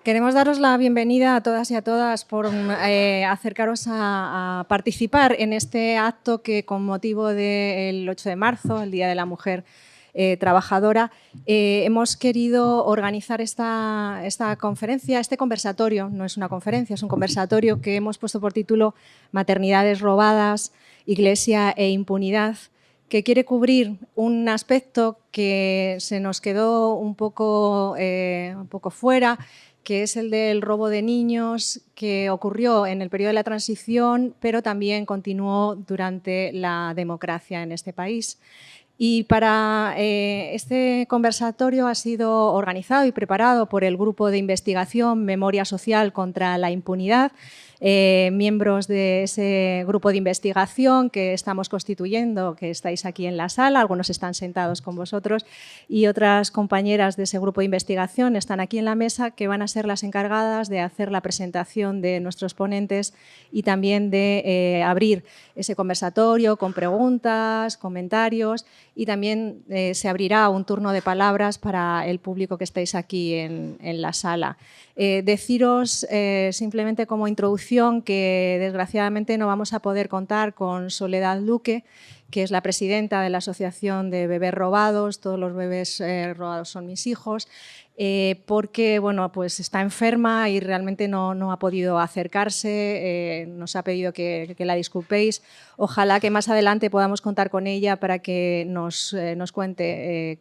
Queremos daros la bienvenida a todas y a todas por acercaros a participar en este acto que, con motivo del 8 de marzo, el Día de la Mujer Trabajadora, hemos querido organizar esta conferencia, este conversatorio. No es una conferencia, es un conversatorio que hemos puesto por título Maternidades robadas, Iglesia e impunidad, que quiere cubrir un aspecto que se nos quedó un poco fuera, que es el del robo de niños, que ocurrió en el periodo de la transición, pero también continuó durante la democracia en este país. Y para este conversatorio ha sido organizado y preparado por el Grupo de Investigación Memoria Social contra la Impunidad, miembros de ese grupo de investigación que estamos constituyendo, que estáis aquí en la sala, algunos están sentados con vosotros, y otras compañeras de ese grupo de investigación están aquí en la mesa, que van a ser las encargadas de hacer la presentación de nuestros ponentes y también de abrir ese conversatorio con preguntas, comentarios, y también se abrirá un turno de palabras para el público que estáis aquí en la sala. Deciros simplemente como introducción que desgraciadamente no vamos a poder contar con Soledad Luque, que es la presidenta de la Asociación de Bebés Robados. Todos los bebés robados son mis hijos, porque bueno, pues está enferma y realmente no ha podido acercarse. Nos ha pedido que la disculpéis. Ojalá que más adelante podamos contar con ella para que nos cuente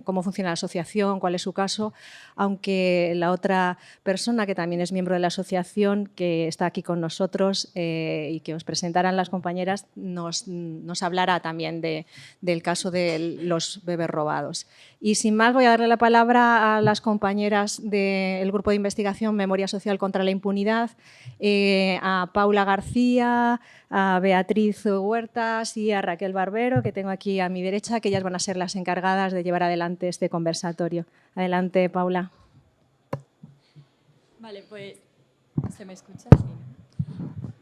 cómo funciona la asociación, cuál es su caso, aunque la otra persona, que también es miembro de la asociación, que está aquí con nosotros y que os presentarán las compañeras, nos hablará también del caso de los bebés robados. Y sin más, voy a darle la palabra a las compañeras del Grupo de Investigación Memoria Social contra la Impunidad, a Paula García, a Beatriz Huertas y a Raquel Barbero, que tengo aquí a mi derecha, que ellas van a ser las encargadas de llevar adelante este conversatorio. Adelante, Paula. Vale, pues, ¿se me escucha? Sí.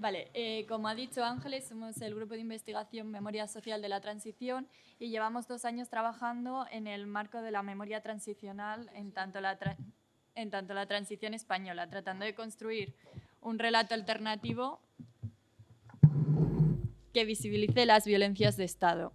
Vale, como ha dicho Ángeles, somos el Grupo de Investigación Memoria Social de la Transición y llevamos 2 años trabajando en el marco de la memoria transicional en tanto la transición española, tratando de construir un relato alternativo que visibilice las violencias de Estado.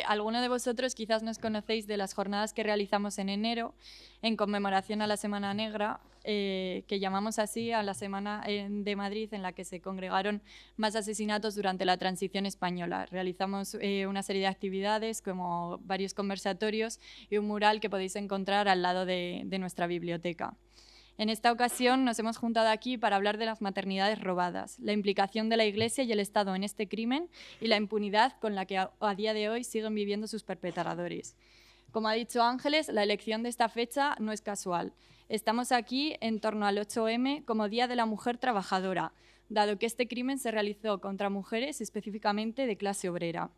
Alguno de vosotros quizás nos conocéis de las jornadas que realizamos en enero en conmemoración a la Semana Negra, que llamamos así a la Semana de Madrid, en la que se congregaron más asesinatos durante la transición española. Realizamos una serie de actividades, como varios conversatorios y un mural que podéis encontrar al lado de nuestra biblioteca. En esta ocasión nos hemos juntado aquí para hablar de las maternidades robadas, la implicación de la Iglesia y el Estado en este crimen y la impunidad con la que a día de hoy siguen viviendo sus perpetradores. Como ha dicho Ángeles, la elección de esta fecha no es casual. Estamos aquí en torno al 8M como Día de la Mujer Trabajadora, dado que este crimen se realizó contra mujeres específicamente de clase obrera.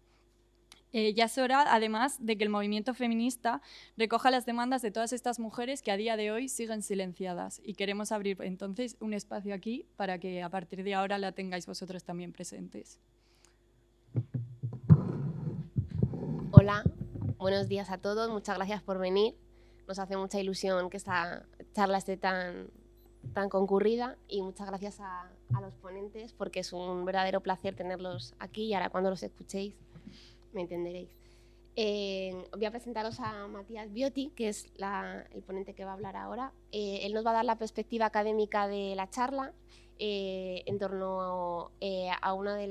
Ya es hora, además, de que el movimiento feminista recoja las demandas de todas estas mujeres que a día de hoy siguen silenciadas, y queremos abrir entonces un espacio aquí para que a partir de ahora la tengáis vosotros también presentes. Hola, buenos días a todos, muchas gracias por venir. Nos hace mucha ilusión que esta charla esté tan concurrida, y muchas gracias a los ponentes, porque es un verdadero placer tenerlos aquí, y ahora cuando los escuchéis me entenderéis. Voy a presentaros a Matías Biotti, que es el ponente que va a hablar ahora. Él nos va a dar la perspectiva académica de la charla en torno a uno de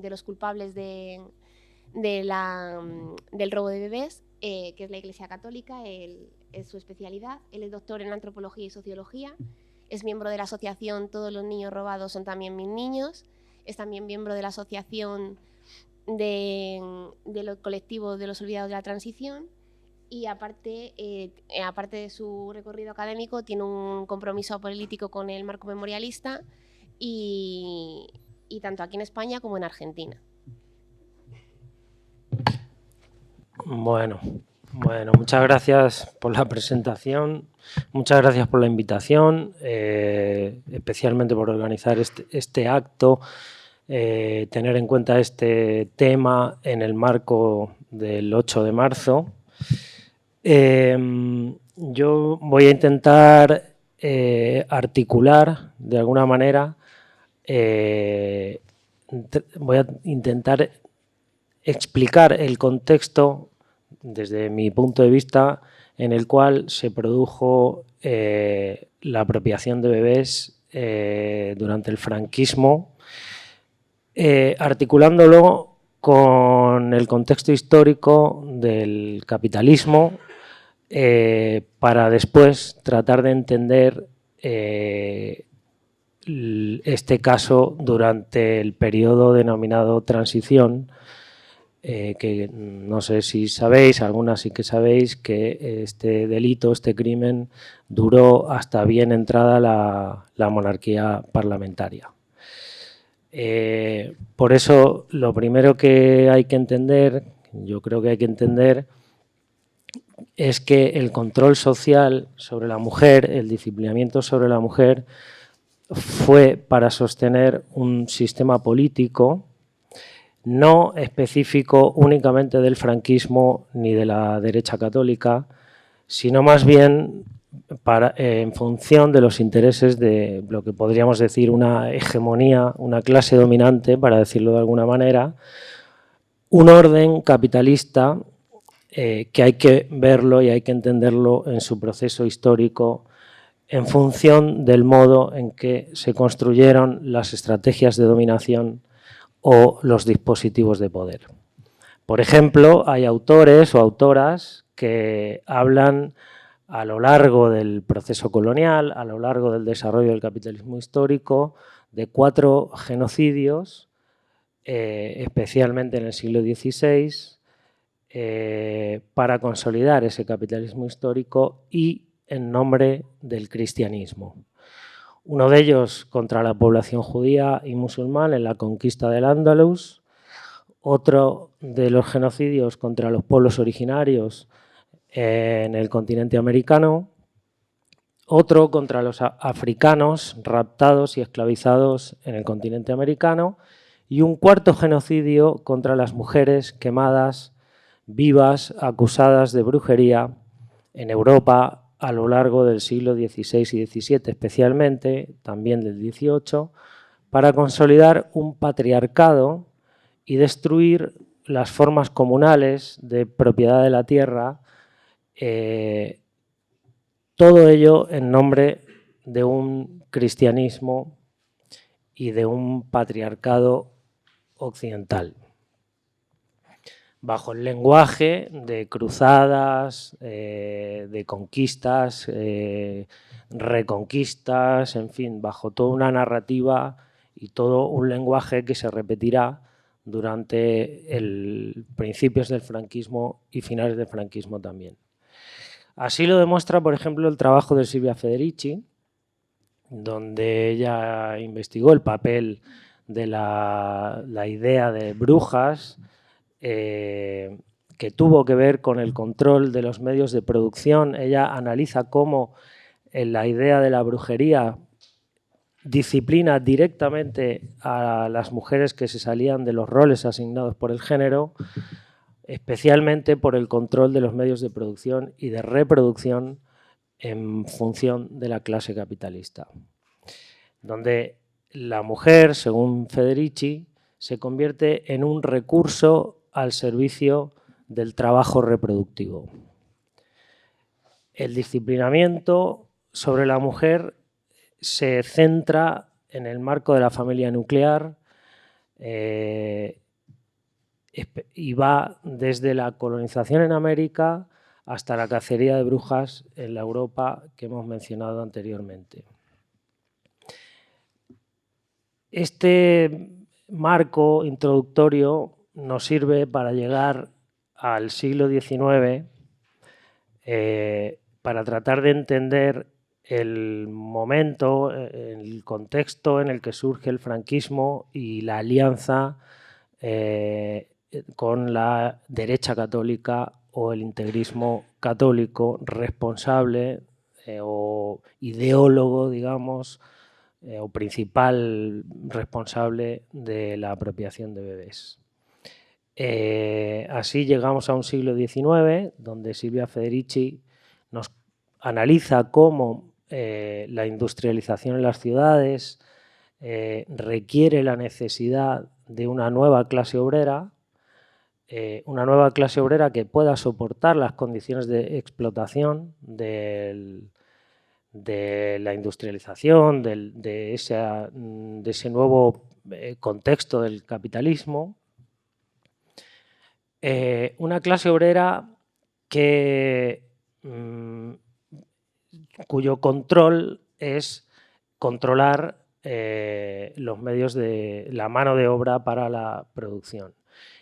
los culpables del robo de bebés, que es la Iglesia Católica. Es su especialidad. Él es doctor en antropología y sociología, es miembro de la asociación Todos los niños robados son también mis niños, es también miembro de la asociación de los colectivos de los olvidados de la transición, y aparte de su recorrido académico, tiene un compromiso político con el marco memorialista, y tanto aquí en España como en Argentina. Bueno, muchas gracias por la presentación, muchas gracias por la invitación, especialmente por organizar este acto, tener en cuenta este tema en el marco del 8 de marzo. yo voy a intentar articular de alguna manera, voy a intentar explicar el contexto desde mi punto de vista en el cual se produjo la apropiación de bebés durante el franquismo, articulándolo con el contexto histórico del capitalismo, para después tratar de entender este caso durante el periodo denominado transición, que no sé si sabéis, algunas sí que sabéis, que este delito, este crimen, duró hasta bien entrada la monarquía parlamentaria. Por eso, lo primero que hay que entender, yo creo que hay que entender, es que el control social sobre la mujer, el disciplinamiento sobre la mujer, fue para sostener un sistema político no específico únicamente del franquismo ni de la derecha católica, sino más bien en función de los intereses de lo que podríamos decir una hegemonía, una clase dominante, para decirlo de alguna manera, un orden capitalista que hay que verlo y hay que entenderlo en su proceso histórico en función del modo en que se construyeron las estrategias de dominación o los dispositivos de poder. Por ejemplo, hay autores o autoras que hablan a lo largo del proceso colonial, a lo largo del desarrollo del capitalismo histórico, de 4 genocidios, especialmente en el siglo XVI, para consolidar ese capitalismo histórico y en nombre del cristianismo. Uno de ellos contra la población judía y musulmana en la conquista del Andalus, otro de los genocidios contra los pueblos originarios en el continente americano, otro contra los africanos raptados y esclavizados en el continente americano y un cuarto genocidio contra las mujeres quemadas vivas acusadas de brujería en Europa a lo largo del siglo XVI y XVII, especialmente, también del XVIII, para consolidar un patriarcado y destruir las formas comunales de propiedad de la tierra, todo ello en nombre de un cristianismo y de un patriarcado occidental, bajo el lenguaje de cruzadas, de conquistas, reconquistas, en fin, bajo toda una narrativa y todo un lenguaje que se repetirá durante principios del franquismo y finales del franquismo también. Así lo demuestra, por ejemplo, el trabajo de Silvia Federici, donde ella investigó el papel de la idea de brujas, que tuvo que ver con el control de los medios de producción. Ella analiza cómo la idea de la brujería disciplina directamente a las mujeres que se salían de los roles asignados por el género, especialmente por el control de los medios de producción y de reproducción en función de la clase capitalista, donde la mujer, según Federici, se convierte en un recurso al servicio del trabajo reproductivo. El disciplinamiento sobre la mujer se centra en el marco de la familia nuclear y va desde la colonización en América hasta la cacería de brujas en la Europa que hemos mencionado anteriormente. Este marco introductorio nos sirve para llegar al siglo XIX, para tratar de entender el momento, el contexto en el que surge el franquismo y la alianza con la derecha católica o el integrismo católico responsable o ideólogo, digamos, o principal responsable de la apropiación de bebés. Así llegamos a un siglo XIX donde Silvia Federici nos analiza cómo la industrialización en las ciudades requiere la necesidad de una nueva clase obrera que pueda soportar las condiciones de explotación de la industrialización, de ese nuevo contexto del capitalismo. Una clase obrera cuyo control es controlar los medios de la mano de obra para la producción.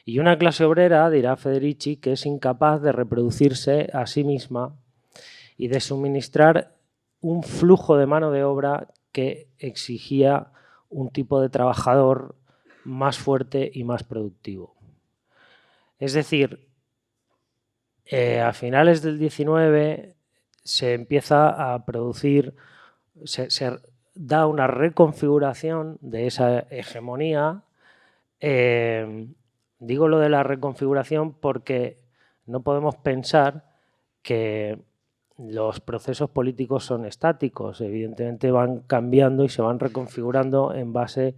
Y una clase obrera, dirá Federici, que es incapaz de reproducirse a sí misma y de suministrar un flujo de mano de obra que exigía un tipo de trabajador más fuerte y más productivo. Es decir, a finales del 19 se empieza a producir, se da una reconfiguración de esa hegemonía. Digo lo de la reconfiguración porque no podemos pensar que los procesos políticos son estáticos. Evidentemente van cambiando y se van reconfigurando en base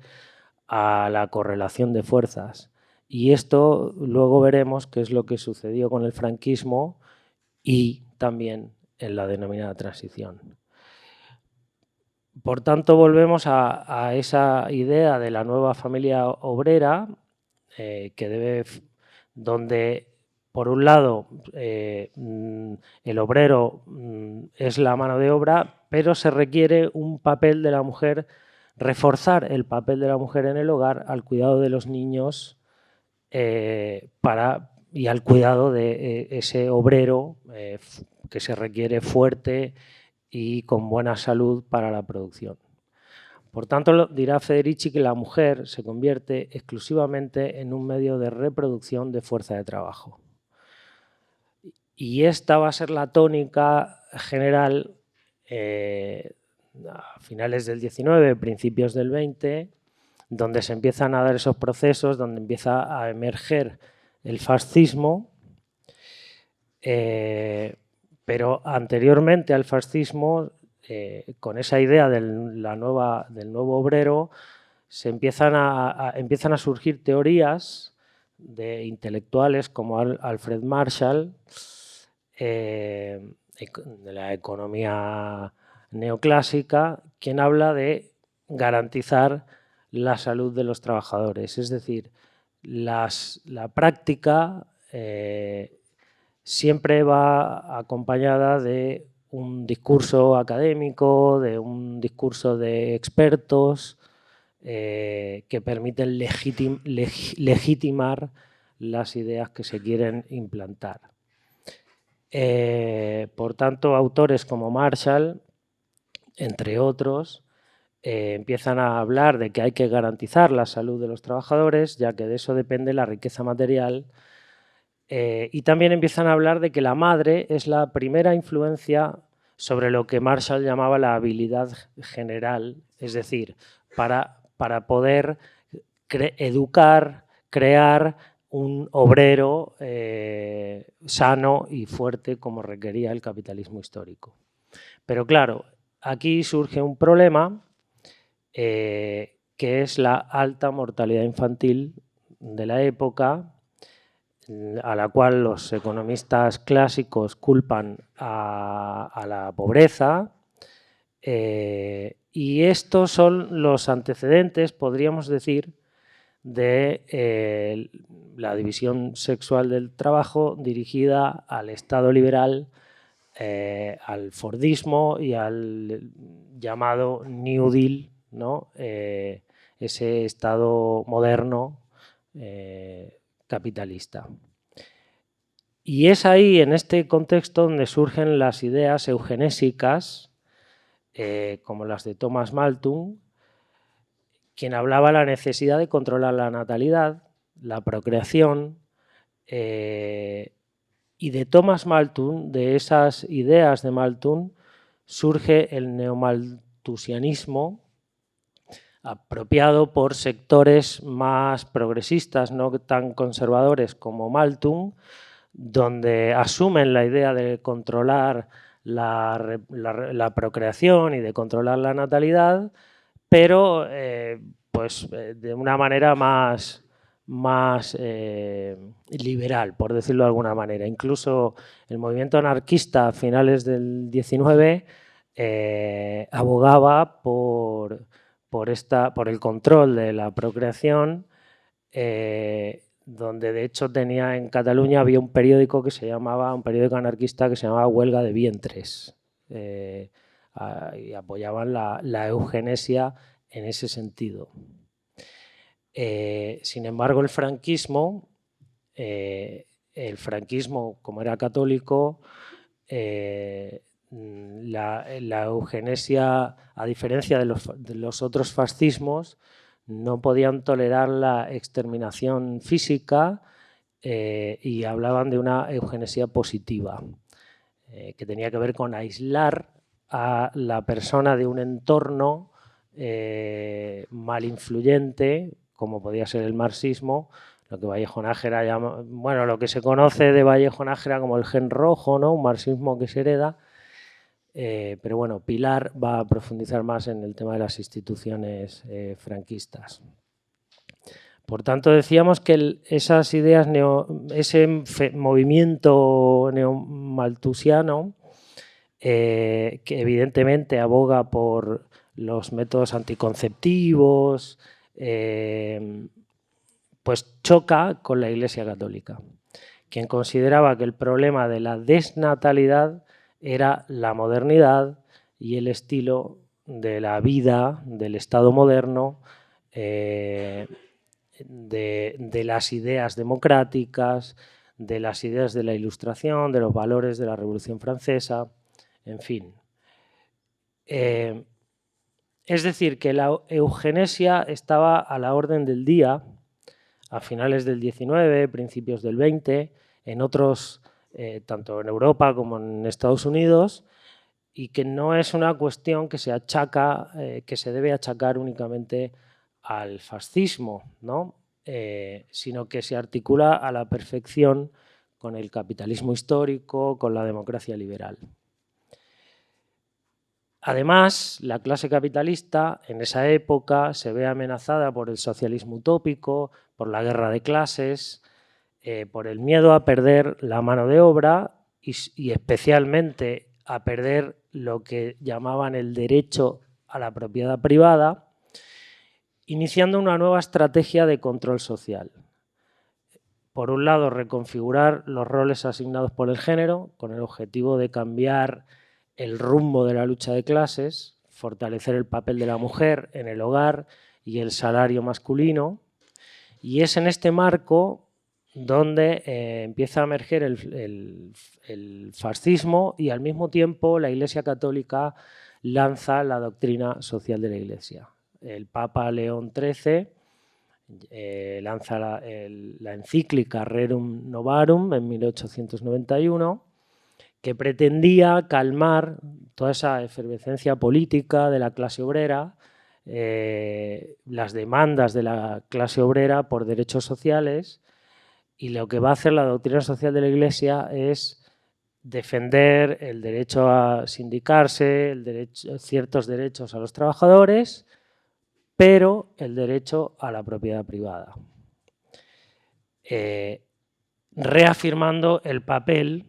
a la correlación de fuerzas. Y esto luego veremos qué es lo que sucedió con el franquismo y también en la denominada transición. Por tanto, volvemos a esa idea de la nueva familia obrera, donde, por un lado, el obrero es la mano de obra, pero se requiere un papel de la mujer, reforzar el papel de la mujer en el hogar al cuidado de los niños y al cuidado de ese obrero que se requiere fuerte y con buena salud para la producción. Por tanto, dirá Federici que la mujer se convierte exclusivamente en un medio de reproducción de fuerza de trabajo. Y esta va a ser la tónica general a finales del 19, principios del 20, donde se empiezan a dar esos procesos, donde empieza a emerger el fascismo, pero anteriormente al fascismo, con esa idea del nuevo obrero, empiezan a surgir teorías de intelectuales como Alfred Marshall, de la economía neoclásica, quien habla de garantizar la salud de los trabajadores. Es decir, la práctica siempre va acompañada de un discurso académico, de un discurso de expertos que permiten legitimar las ideas que se quieren implantar. Por tanto, autores como Marshall, entre otros, empiezan a hablar de que hay que garantizar la salud de los trabajadores, ya que de eso depende la riqueza material. Y también empiezan a hablar de que la madre es la primera influencia sobre lo que Marshall llamaba la habilidad general, es decir, para poder educar, crear un obrero sano y fuerte como requería el capitalismo histórico. Pero claro, aquí surge un problema que es la alta mortalidad infantil de la época, a la cual los economistas clásicos culpan a la pobreza, y estos son los antecedentes, podríamos decir, de la división sexual del trabajo dirigida al Estado liberal, al Fordismo y al llamado New Deal, ¿no? Ese Estado moderno capitalista. Y es ahí, en este contexto, donde surgen las ideas eugenésicas, como las de Thomas Malthus, quien hablaba de la necesidad de controlar la natalidad, la procreación, y de Thomas Malthus, de esas ideas de Malthus, surge el neomalthusianismo, apropiado por sectores más progresistas, no tan conservadores como Malthus, donde asumen la idea de controlar la procreación y de controlar la natalidad, pero pues, de una manera más liberal, por decirlo de alguna manera. Incluso el movimiento anarquista a finales del 19 abogaba por el control de la procreación, donde de hecho en Cataluña había un periódico anarquista que se llamaba Huelga de Vientres, y apoyaban la eugenesia en ese sentido. Sin embargo, el franquismo, como era católico, la eugenesia, a diferencia de los otros fascismos, no podían tolerar la exterminación física, y hablaban de una eugenesia positiva, que tenía que ver con aislar a la persona de un entorno mal influyente, como podía ser el marxismo, lo que Vallejo Nájera llama, bueno, lo que se conoce de Vallejo Nájera como el gen rojo, ¿no? Un marxismo que se hereda. Pero bueno, Pilar va a profundizar más en el tema de las instituciones franquistas. Por tanto, decíamos que esas ideas, ese movimiento neomalthusiano, que evidentemente aboga por los métodos anticonceptivos, pues choca con la Iglesia Católica, quien consideraba que el problema de la desnatalidad era la modernidad y el estilo de la vida del Estado moderno, de las ideas democráticas, de las ideas de la Ilustración, de los valores de la Revolución Francesa, en fin. Es decir, que la eugenesia estaba a la orden del día a finales del 19, principios del 20, en otros, tanto en Europa como en Estados Unidos, y que no es una cuestión que se debe achacar únicamente al fascismo, ¿no? Sino que se articula a la perfección con el capitalismo histórico, con la democracia liberal. Además, la clase capitalista en esa época se ve amenazada por el socialismo utópico, por la guerra de clases, por el miedo a perder la mano de obra y especialmente a perder lo que llamaban el derecho a la propiedad privada, iniciando una nueva estrategia de control social. Por un lado, reconfigurar los roles asignados por el género con el objetivo de cambiar el rumbo de la lucha de clases, fortalecer el papel de la mujer en el hogar y el salario masculino. Y es en este marco donde empieza a emerger el fascismo y al mismo tiempo la Iglesia Católica lanza la doctrina social de la Iglesia. El Papa León XIII lanza la encíclica Rerum Novarum en 1891, que pretendía calmar toda esa efervescencia política de la clase obrera, las demandas de la clase obrera por derechos sociales, y lo que va a hacer la doctrina social de la Iglesia es defender el derecho a sindicarse, ciertos derechos a los trabajadores, pero el derecho a la propiedad privada, reafirmando el papel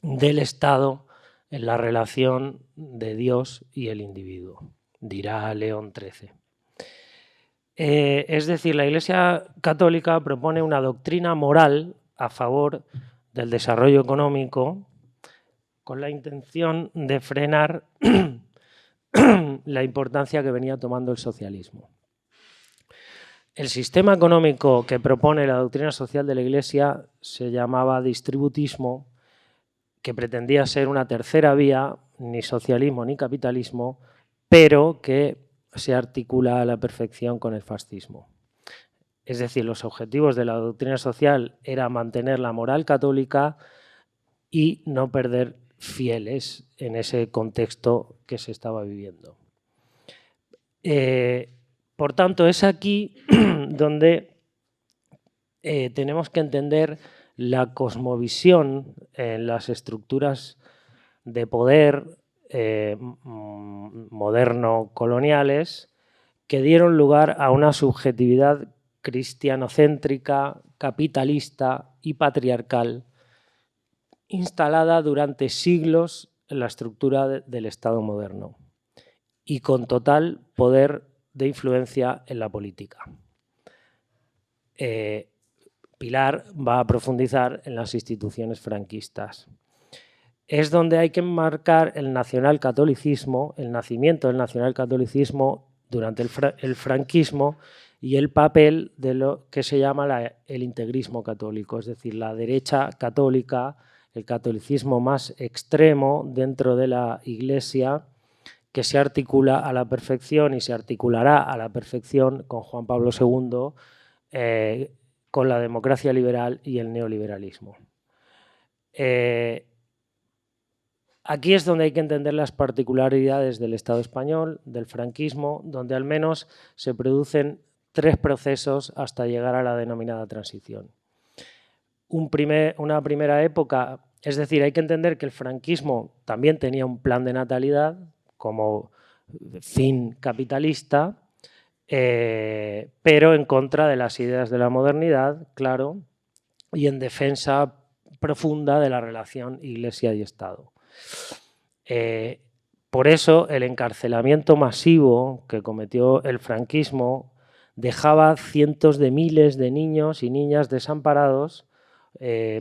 del Estado en la relación de Dios y el individuo, dirá León XIII. Es decir, la Iglesia Católica propone una doctrina moral a favor del desarrollo económico con la intención de frenar la importancia que venía tomando el socialismo. El sistema económico que propone la doctrina social de la Iglesia se llamaba distributismo, que pretendía ser una tercera vía, ni socialismo ni capitalismo, pero que se articula a la perfección con el fascismo. Es decir, los objetivos de la doctrina social era mantener la moral católica y no perder fieles en ese contexto que se estaba viviendo. Por tanto, es aquí donde tenemos que entender la cosmovisión en las estructuras de poder moderno-coloniales que dieron lugar a una subjetividad cristianocéntrica, capitalista y patriarcal instalada durante siglos en la estructura del Estado moderno y con total poder de influencia en la política. Pilar va a profundizar en las instituciones franquistas. Es donde hay que enmarcar el nacionalcatolicismo, el nacimiento del nacionalcatolicismo durante el franquismo y el papel de lo que se llama el integrismo católico, es decir, la derecha católica, el catolicismo más extremo dentro de la Iglesia, que se articula a la perfección y se articulará a la perfección con Juan Pablo II, con la democracia liberal y el neoliberalismo. Aquí es donde hay que entender las particularidades del Estado español, del franquismo, donde al menos se producen 3 procesos hasta llegar a la denominada transición. Una primera época, es decir, hay que entender que el franquismo también tenía un plan de natalidad como fin capitalista, pero en contra de las ideas de la modernidad, claro, y en defensa profunda de la relación Iglesia y Estado. Por eso el encarcelamiento masivo que cometió el franquismo dejaba cientos de miles de niños y niñas desamparados,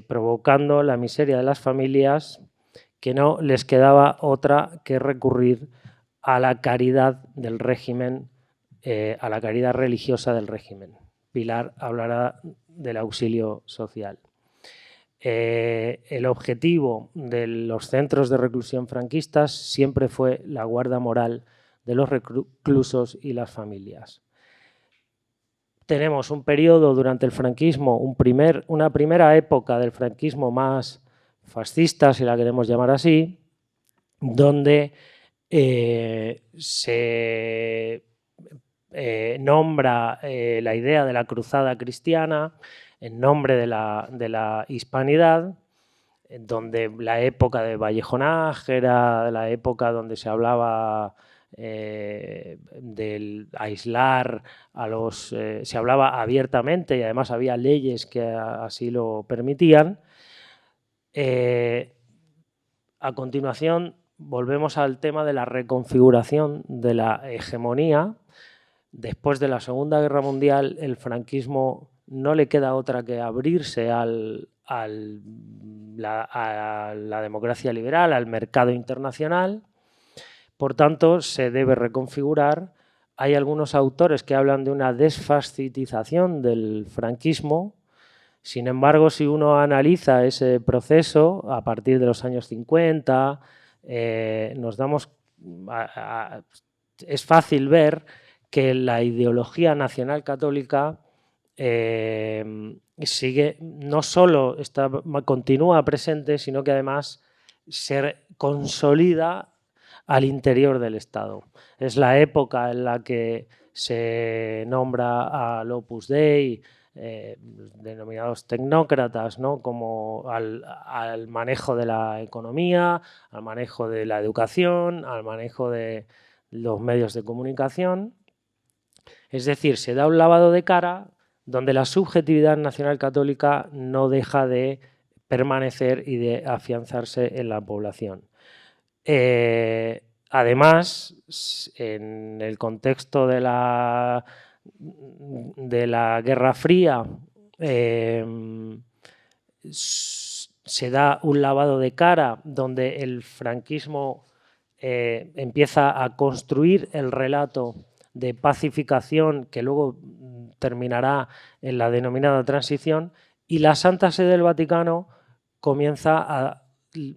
provocando la miseria de las familias, que no les quedaba otra que recurrir a la caridad del régimen, a la caridad religiosa del régimen. Pilar hablará del auxilio social. El objetivo de los centros de reclusión franquistas siempre fue la guarda moral de los reclusos y las familias. Tenemos un periodo durante el franquismo, una primera época del franquismo más fascista, si la queremos llamar así, donde se nombra la idea de la cruzada cristiana en nombre de la hispanidad, donde la época de Vallejonaje era la época donde se hablaba del aislar a los... se hablaba abiertamente y además había leyes que así lo permitían. A continuación volvemos al tema de la reconfiguración de la hegemonía. Después de la Segunda Guerra Mundial, el franquismo no le queda otra que abrirse a la democracia liberal, al mercado internacional. Por tanto, se debe reconfigurar. Hay algunos autores que hablan de una desfascitización del franquismo. Sin embargo, si uno analiza ese proceso a partir de los años 50, es fácil ver que la ideología nacional católica no solo continúa presente, sino que además se consolida al interior del Estado. Es la época en la que se nombra al Opus Dei, denominados tecnócratas, ¿no? Como al manejo de la economía, al manejo de la educación, al manejo de los medios de comunicación. Es decir, se da un lavado de cara donde la subjetividad nacional católica no deja de permanecer y de afianzarse en la población. Además, en el contexto de la Guerra Fría, se da un lavado de cara donde el franquismo empieza a construir el relato de pacificación que luego terminará en la denominada transición, y la Santa Sede del Vaticano comienza a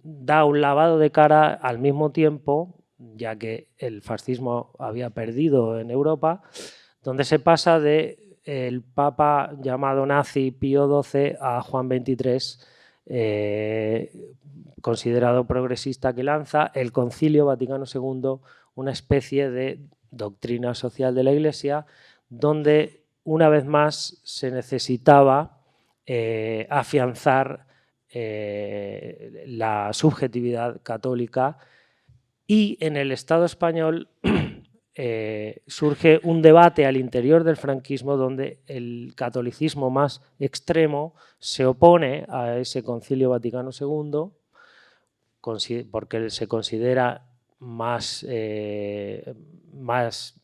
dar un lavado de cara al mismo tiempo, ya que el fascismo había perdido en Europa, donde se pasa del Papa llamado nazi Pío XII a Juan XXIII, considerado progresista, que lanza el Concilio Vaticano II, una especie de doctrina social de la Iglesia, donde una vez más se necesitaba afianzar la subjetividad católica, y en el Estado español surge un debate al interior del franquismo donde el catolicismo más extremo se opone a ese Concilio Vaticano II porque se considera más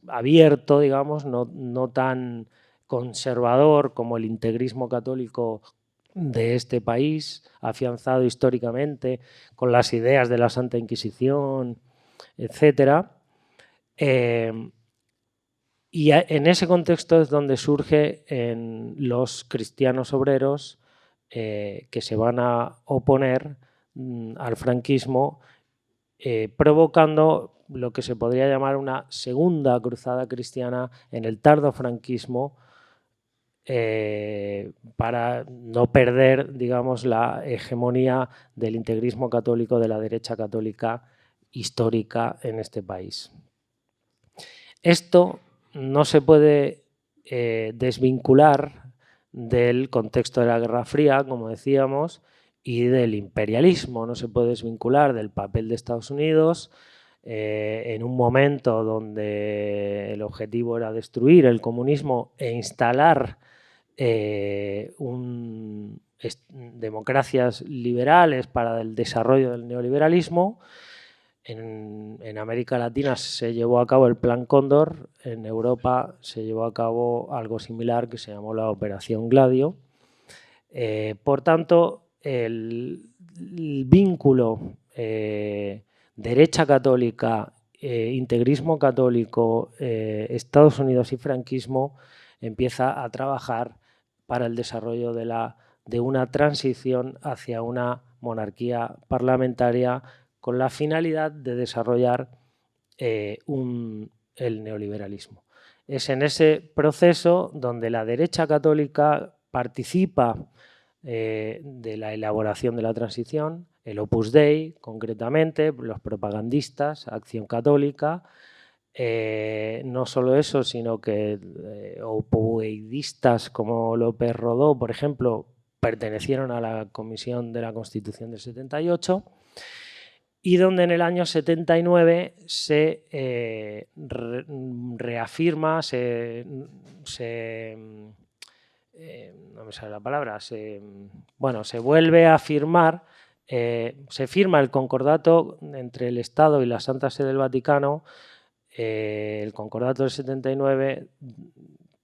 abierto, digamos, no tan conservador como el integrismo católico de este país, afianzado históricamente con las ideas de la Santa Inquisición, etcétera. Y en ese contexto es donde surgen los cristianos obreros que se van a oponer al franquismo, provocando lo que se podría llamar una segunda cruzada cristiana en el tardo franquismo, para no perder, digamos, la hegemonía del integrismo católico, de la derecha católica histórica en este país. Esto no se puede desvincular del contexto de la Guerra Fría, como decíamos, y del imperialismo. No se puede desvincular del papel de Estados Unidos en un momento donde el objetivo era destruir el comunismo e instalar democracias liberales para el desarrollo del neoliberalismo. En América Latina se llevó a cabo el Plan Cóndor, en Europa se llevó a cabo algo similar que se llamó la Operación Gladio. Por tanto, el vínculo derecha católica, integrismo católico, Estados Unidos y franquismo empieza a trabajar para el desarrollo de una transición hacia una monarquía parlamentaria con la finalidad de desarrollar el neoliberalismo. Es en ese proceso donde la derecha católica participa de la elaboración de la transición, el Opus Dei, concretamente, los propagandistas, Acción Católica. No solo eso, sino que opoeidistas como López Rodó, por ejemplo, pertenecieron a la Comisión de la Constitución del 78, y donde en el año 79 se reafirma, no me sale la palabra, se vuelve a firmar, se firma el concordato entre el Estado y la Santa Sede del Vaticano, el concordato del 79,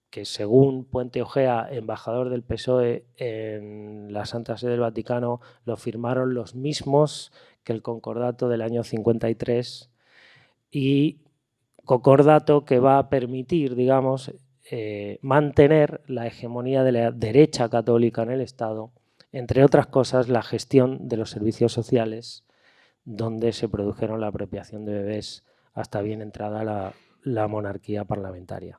que según Puente Ojea, embajador del PSOE en la Santa Sede del Vaticano, lo firmaron los mismos que el concordato del año 53, y concordato que va a permitir, digamos, mantener la hegemonía de la derecha católica en el Estado, entre otras cosas la gestión de los servicios sociales, donde se produjeron la apropiación de bebés hasta bien entrada la monarquía parlamentaria.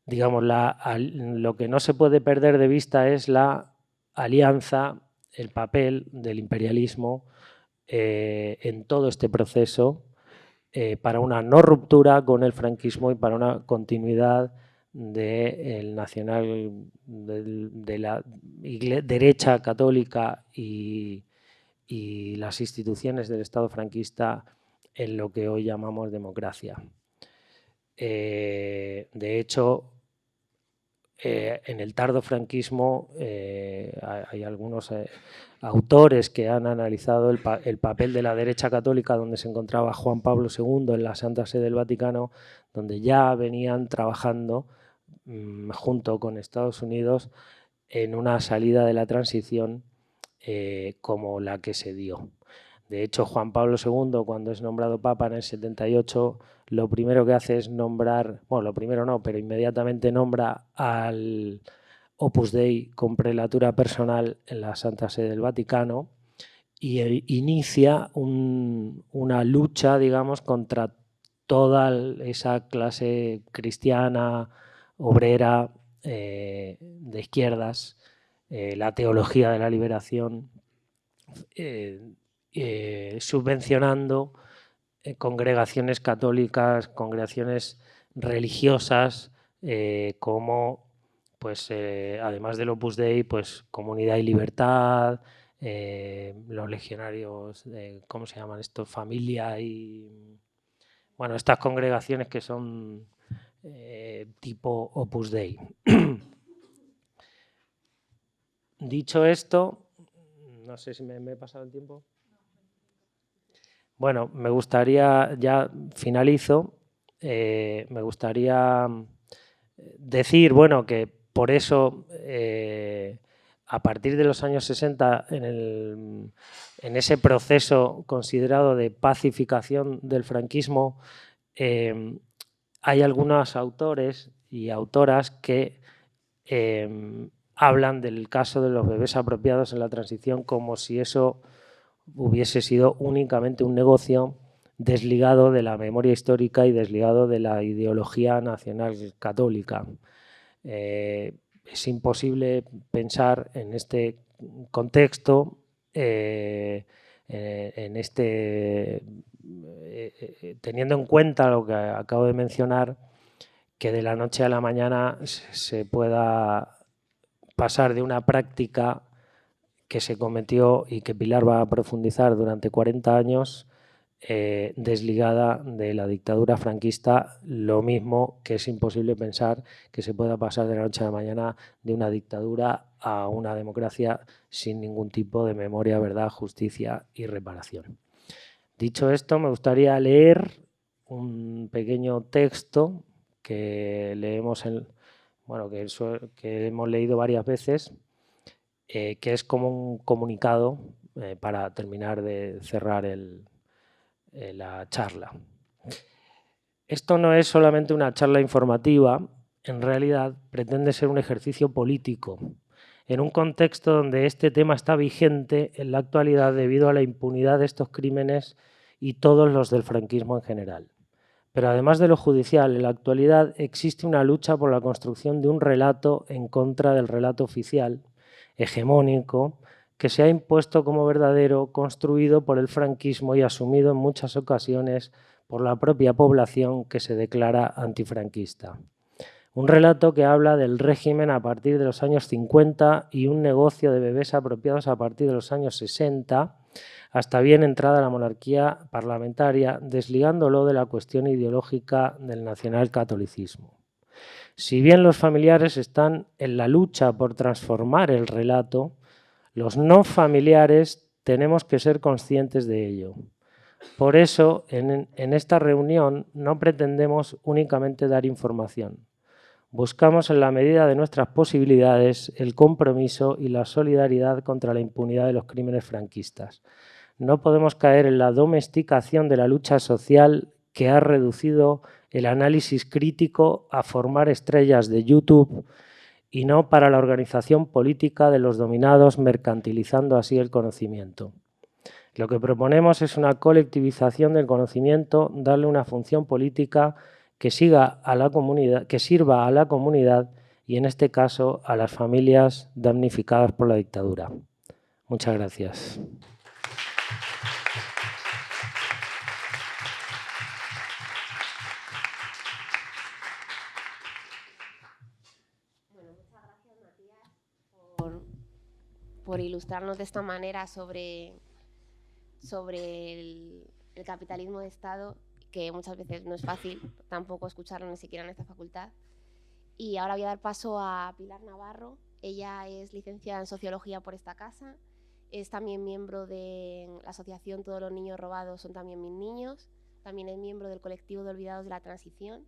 Digamos, lo que no se puede perder de vista es la alianza, el papel del imperialismo en todo este proceso, para una no ruptura con el franquismo y para una continuidad del nacional, de la derecha católica y las instituciones del Estado franquista en lo que hoy llamamos democracia. De hecho, en el tardo franquismo hay algunos autores que han analizado el papel de la derecha católica, donde se encontraba Juan Pablo II en la Santa Sede del Vaticano, donde ya venían trabajando junto con Estados Unidos en una salida de la transición como la que se dio. De hecho, Juan Pablo II, cuando es nombrado Papa en el 78, lo primero que hace es nombrar, bueno, lo primero no, pero inmediatamente nombra al Opus Dei con prelatura personal en la Santa Sede del Vaticano y inicia una lucha, digamos, contra toda esa clase cristiana, obrera, de izquierdas, la teología de la liberación, subvencionando congregaciones católicas, congregaciones religiosas, como, pues, además del Opus Dei, pues, Comunidad y Libertad, los legionarios, ¿cómo se llaman estos? Familia y, bueno, estas congregaciones que son tipo Opus Dei. Dicho esto, no sé si me he pasado el tiempo. Bueno, me gustaría, ya finalizo, me gustaría decir, bueno, que por eso, a partir de los años 60, en ese proceso considerado de pacificación del franquismo, hay algunos autores y autoras que hablan del caso de los bebés apropiados en la transición como si eso hubiese sido únicamente un negocio desligado de la memoria histórica y desligado de la ideología nacional católica. Es imposible pensar en este contexto, teniendo en cuenta lo que acabo de mencionar, que de la noche a la mañana se pueda pasar de una práctica que se cometió y que Pilar va a profundizar durante 40 años, desligada de la dictadura franquista, lo mismo que es imposible pensar que se pueda pasar de la noche a la mañana de una dictadura a una democracia sin ningún tipo de memoria, verdad, justicia y reparación. Dicho esto, me gustaría leer un pequeño texto que leemos que hemos leído varias veces, que es como un comunicado para terminar de cerrar la charla. Esto no es solamente una charla informativa, en realidad pretende ser un ejercicio político, en un contexto donde este tema está vigente en la actualidad debido a la impunidad de estos crímenes y todos los del franquismo en general. Pero además de lo judicial, en la actualidad existe una lucha por la construcción de un relato en contra del relato oficial, hegemónico, que se ha impuesto como verdadero, construido por el franquismo y asumido en muchas ocasiones por la propia población que se declara antifranquista. Un relato que habla del régimen a partir de los años 50 y un negocio de bebés apropiados a partir de los años 60, hasta bien entrada la monarquía parlamentaria, desligándolo de la cuestión ideológica del nacionalcatolicismo. Si bien los familiares están en la lucha por transformar el relato, los no familiares tenemos que ser conscientes de ello. Por eso, en esta reunión no pretendemos únicamente dar información. Buscamos, en la medida de nuestras posibilidades, el compromiso y la solidaridad contra la impunidad de los crímenes franquistas. No podemos caer en la domesticación de la lucha social que ha reducido el análisis crítico a formar estrellas de YouTube y no para la organización política de los dominados, mercantilizando así el conocimiento. Lo que proponemos es una colectivización del conocimiento, darle una función política que sirva a la comunidad y, en este caso, a las familias damnificadas por la dictadura. Muchas gracias. Por ilustrarnos de esta manera sobre el capitalismo de Estado, que muchas veces no es fácil tampoco escucharlo ni siquiera en esta facultad. Y ahora voy a dar paso a Pilar Navarro. Ella es licenciada en Sociología por esta casa, es también miembro de la asociación Todos los niños robados son también mis niños, también es miembro del colectivo de olvidados de la transición.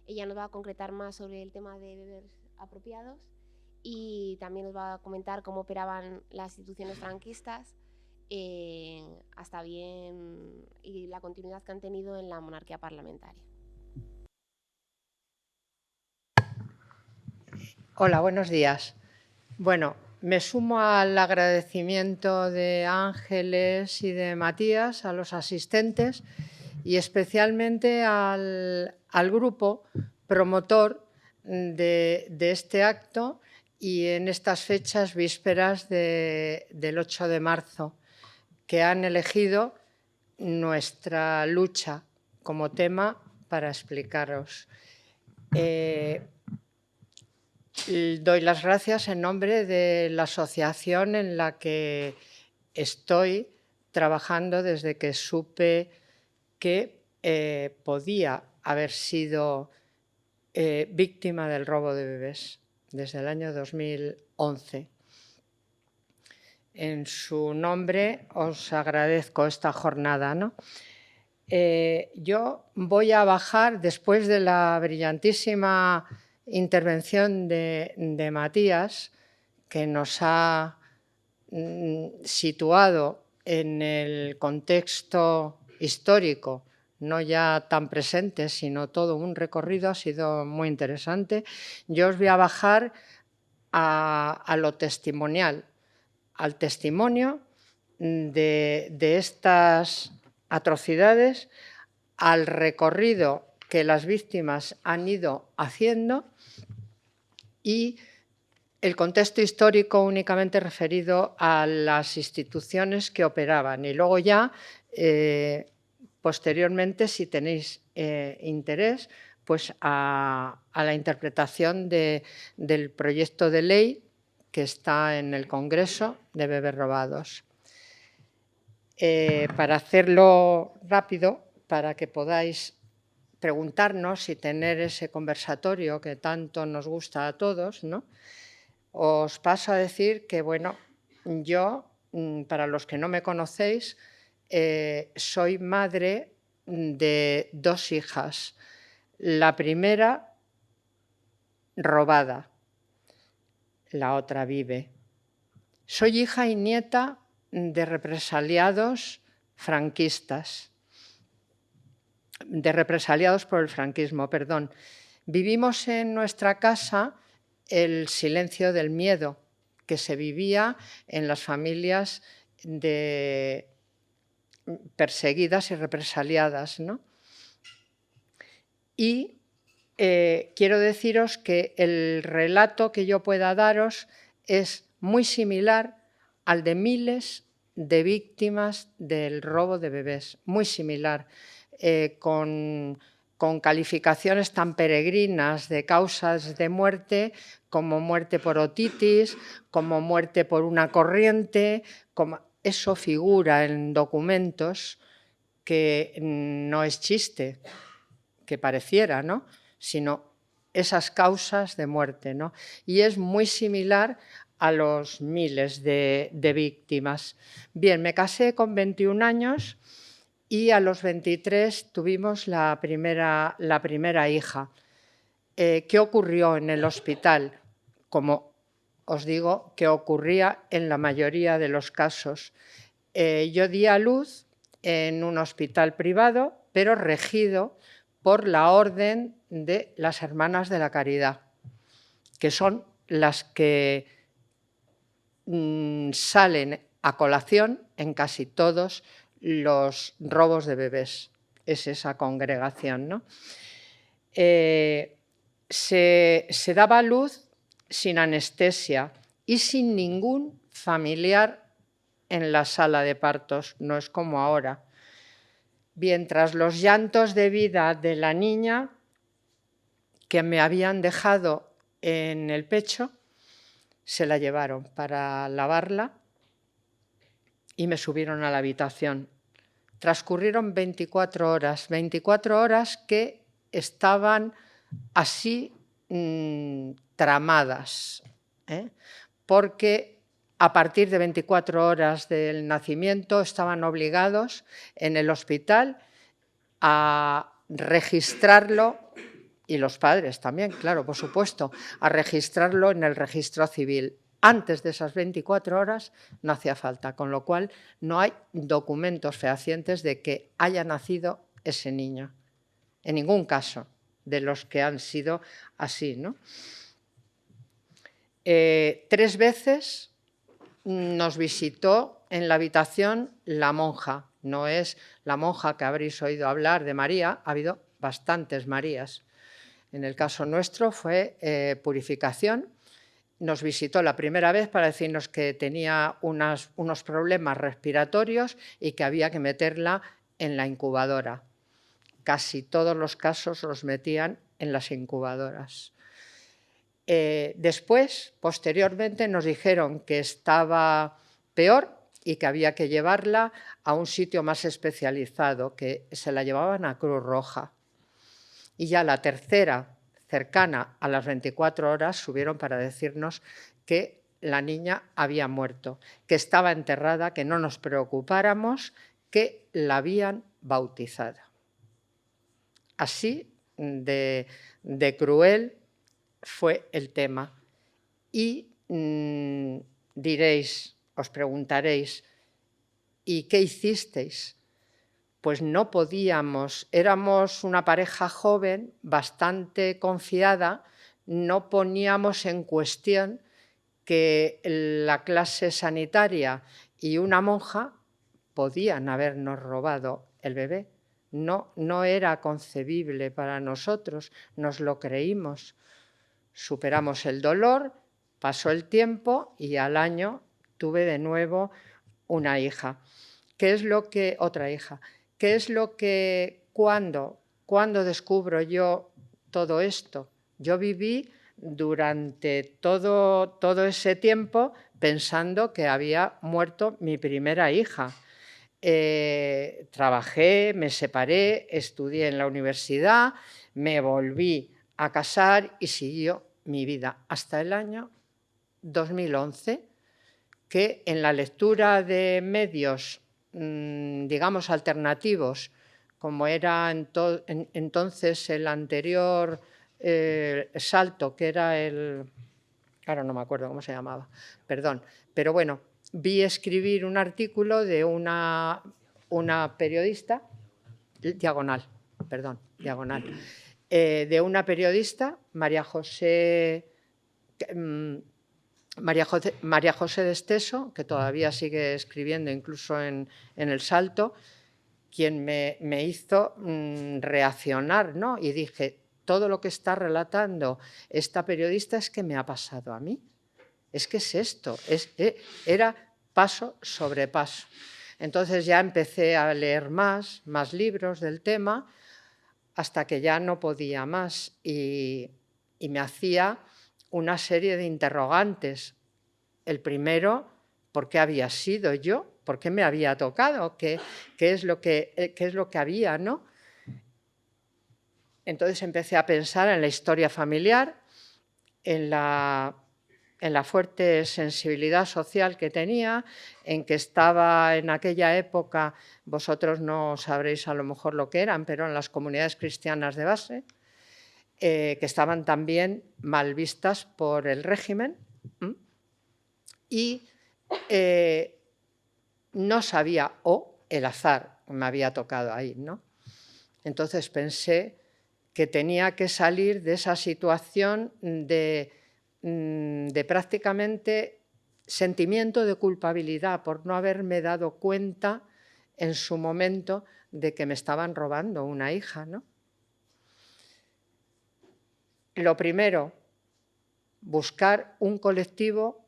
Ella nos va a concretar más sobre el tema de bebés apropiados y también nos va a comentar cómo operaban las instituciones franquistas hasta bien y la continuidad que han tenido en la monarquía parlamentaria. Hola, buenos días. Bueno, me sumo al agradecimiento de Ángeles y de Matías, a los asistentes y especialmente al grupo promotor de este acto y en estas fechas vísperas del 8 de marzo, que han elegido nuestra lucha como tema para explicaros. Doy las gracias en nombre de la asociación en la que estoy trabajando desde que supe que podía haber sido víctima del robo de bebés, desde el año 2011. En su nombre os agradezco esta jornada, ¿no? Yo voy a bajar, después de la brillantísima intervención de Matías, que nos ha situado en el contexto histórico, no ya tan presente, sino todo un recorrido, ha sido muy interesante. Yo os voy a bajar a lo testimonial, al testimonio de estas atrocidades, al recorrido que las víctimas han ido haciendo y el contexto histórico únicamente referido a las instituciones que operaban. Y luego ya, posteriormente, si tenéis interés, pues a la interpretación del proyecto de ley que está en el Congreso de bebés robados. Para hacerlo rápido, para que podáis preguntarnos y tener ese conversatorio que tanto nos gusta a todos, ¿no? Os paso a decir que, bueno, yo, para los que no me conocéis, soy madre de 2 hijas. La primera, robada, la otra vive. Soy hija y nieta de represaliados franquistas, de represaliados por el franquismo, perdón. Vivimos en nuestra casa el silencio del miedo que se vivía en las familias perseguidas y represaliadas, ¿no? Y quiero deciros que el relato que yo pueda daros es muy similar al de miles de víctimas del robo de bebés, muy similar, con calificaciones tan peregrinas de causas de muerte como muerte por otitis, como muerte por una corriente, como eso figura en documentos, que no es chiste, que pareciera, ¿no? Sino esas causas de muerte, ¿no? Y es muy similar a los miles de víctimas. Bien, me casé con 21 años y a los 23 tuvimos la primera hija. ¿Qué ocurrió en el hospital? Como os digo, que ocurría en la mayoría de los casos. Yo di a luz en un hospital privado, pero regido por la Orden de las Hermanas de la Caridad, que son las que salen a colación en casi todos los robos de bebés. Es esa congregación, ¿no? Se daba a luz sin anestesia y sin ningún familiar en la sala de partos, no es como ahora. Mientras los llantos de vida de la niña que me habían dejado en el pecho, se la llevaron para lavarla y me subieron a la habitación. Transcurrieron 24 horas que estaban así tramadas, porque a partir de 24 horas del nacimiento estaban obligados en el hospital a registrarlo, y los padres también, claro, por supuesto, a registrarlo en el registro civil. Antes de esas 24 horas no hacía falta, con lo cual no hay documentos fehacientes de que haya nacido ese niño, en ningún caso de los que han sido así, ¿no? 3 veces nos visitó en la habitación la monja. No es la monja que habréis oído hablar de María, ha habido bastantes Marías. En el caso nuestro fue Purificación. Nos visitó la primera vez para decirnos que tenía unos problemas respiratorios y que había que meterla en la incubadora. Casi todos los casos los metían en las incubadoras. Después, posteriormente, nos dijeron que estaba peor y que había que llevarla a un sitio más especializado, que se la llevaban a Cruz Roja. Y ya la tercera, cercana a las 24 horas, subieron para decirnos que la niña había muerto, que estaba enterrada, que no nos preocupáramos, que la habían bautizado. Así de cruel fue el tema. Y diréis, os preguntaréis, ¿y qué hicisteis? Pues no podíamos, éramos una pareja joven, bastante confiada, no poníamos en cuestión que la clase sanitaria y una monja podían habernos robado el bebé. No era concebible para nosotros, nos lo creímos. Superamos el dolor, pasó el tiempo y al año tuve de nuevo una hija. Otra hija. ¿Qué es lo que, cuando descubro yo todo esto? Yo viví durante todo ese tiempo pensando que había muerto mi primera hija. Trabajé, me separé, estudié en la universidad, me volví a casar y siguió mi vida hasta el año 2011, que en la lectura de medios, digamos, alternativos, como era entonces el anterior Salto, que era ahora no me acuerdo cómo se llamaba, perdón, pero bueno, vi escribir un artículo de una periodista, Diagonal, de una periodista, María José de Esteso, que todavía sigue escribiendo incluso en El Salto, quien me hizo reaccionar, ¿no? Y dije, todo lo que está relatando esta periodista es que me ha pasado a mí. Es que es esto, era paso sobre paso. Entonces ya empecé a leer más libros del tema, hasta que ya no podía más y me hacía una serie de interrogantes. El primero, ¿por qué había sido yo? ¿Por qué me había tocado? ¿Qué es lo que había, ¿no? Entonces empecé a pensar en la historia familiar, en la fuerte sensibilidad social que tenía, en que estaba en aquella época, vosotros no sabréis a lo mejor lo que eran, pero en las comunidades cristianas de base, que estaban también mal vistas por el régimen, y no sabía, el azar me había tocado ahí, ¿no? Entonces pensé que tenía que salir de esa situación de prácticamente sentimiento de culpabilidad por no haberme dado cuenta en su momento de que me estaban robando una hija, ¿no? Lo primero, buscar un colectivo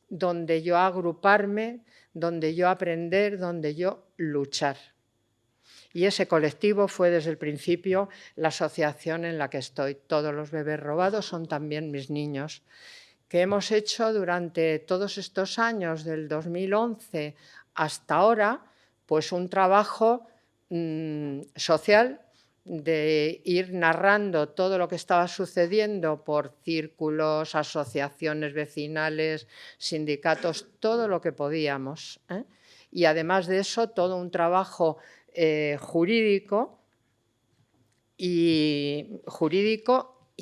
donde yo agruparme, donde yo aprender, donde yo luchar. Y ese colectivo fue desde el principio la asociación en la que estoy. Todos los bebés robados son también mis niños, que hemos hecho durante todos estos años, del 2011 hasta ahora, pues un trabajo social de ir narrando todo lo que estaba sucediendo por círculos, asociaciones vecinales, sindicatos, todo lo que podíamos, ¿eh? Y además de eso, todo un trabajo jurídico y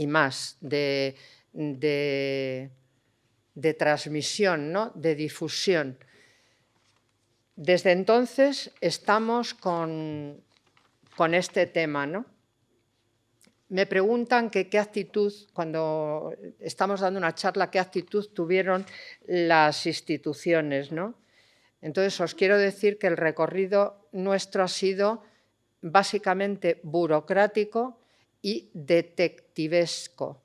más de transmisión, ¿no? De difusión. Desde entonces estamos con este tema, ¿no? Me preguntan que qué actitud, cuando estamos dando una charla, qué actitud tuvieron las instituciones, ¿no? Entonces os quiero decir que el recorrido nuestro ha sido básicamente burocrático y detectivesco.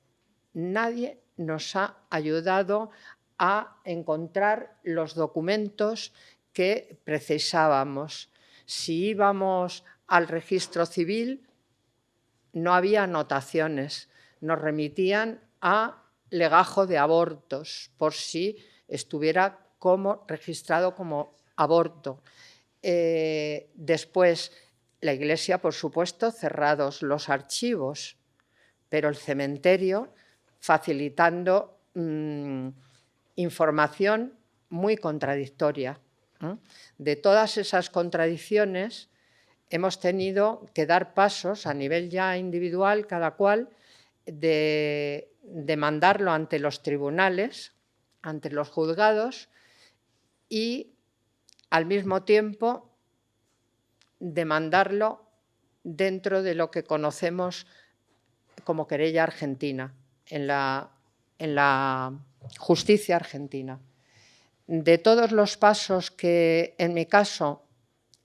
Nadie nos ha ayudado a encontrar los documentos que precisábamos. Si íbamos al registro civil, no había anotaciones, nos remitían a legajo de abortos por si estuviera como registrado como aborto. Después, la Iglesia, por supuesto, cerrados los archivos, pero el cementerio facilitando información muy contradictoria. De todas esas contradicciones hemos tenido que dar pasos a nivel ya individual, cada cual, de demandarlo ante los tribunales, ante los juzgados, y al mismo tiempo demandarlo dentro de lo que conocemos como querella argentina, en la justicia argentina. De todos los pasos que en mi caso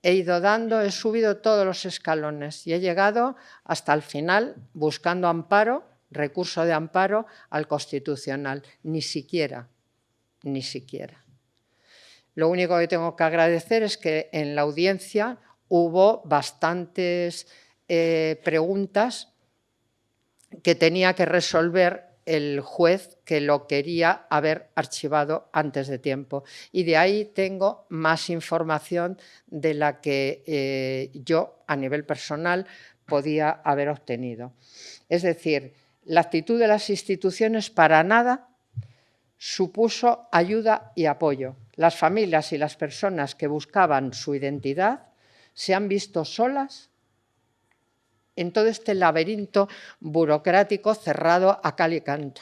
he ido dando, he subido todos los escalones y he llegado hasta el final buscando amparo, recurso de amparo al Constitucional. Ni siquiera. Lo único que tengo que agradecer es que en la audiencia hubo bastantes preguntas que tenía que resolver el juez que lo quería haber archivado antes de tiempo. Y de ahí tengo más información de la que yo, a nivel personal, podía haber obtenido. Es decir, la actitud de las instituciones para nada supuso ayuda y apoyo. Las familias y las personas que buscaban su identidad se han visto solas en todo este laberinto burocrático cerrado a cal y canto.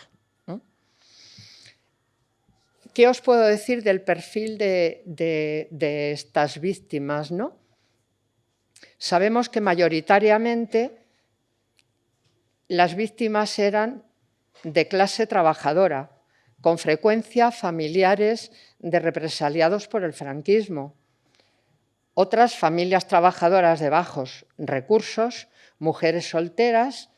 ¿Qué os puedo decir del perfil de estas víctimas, ¿no? Sabemos que mayoritariamente las víctimas eran de clase trabajadora, con frecuencia familiares de represaliados por el franquismo. Otras familias trabajadoras de bajos recursos, mujeres solteras,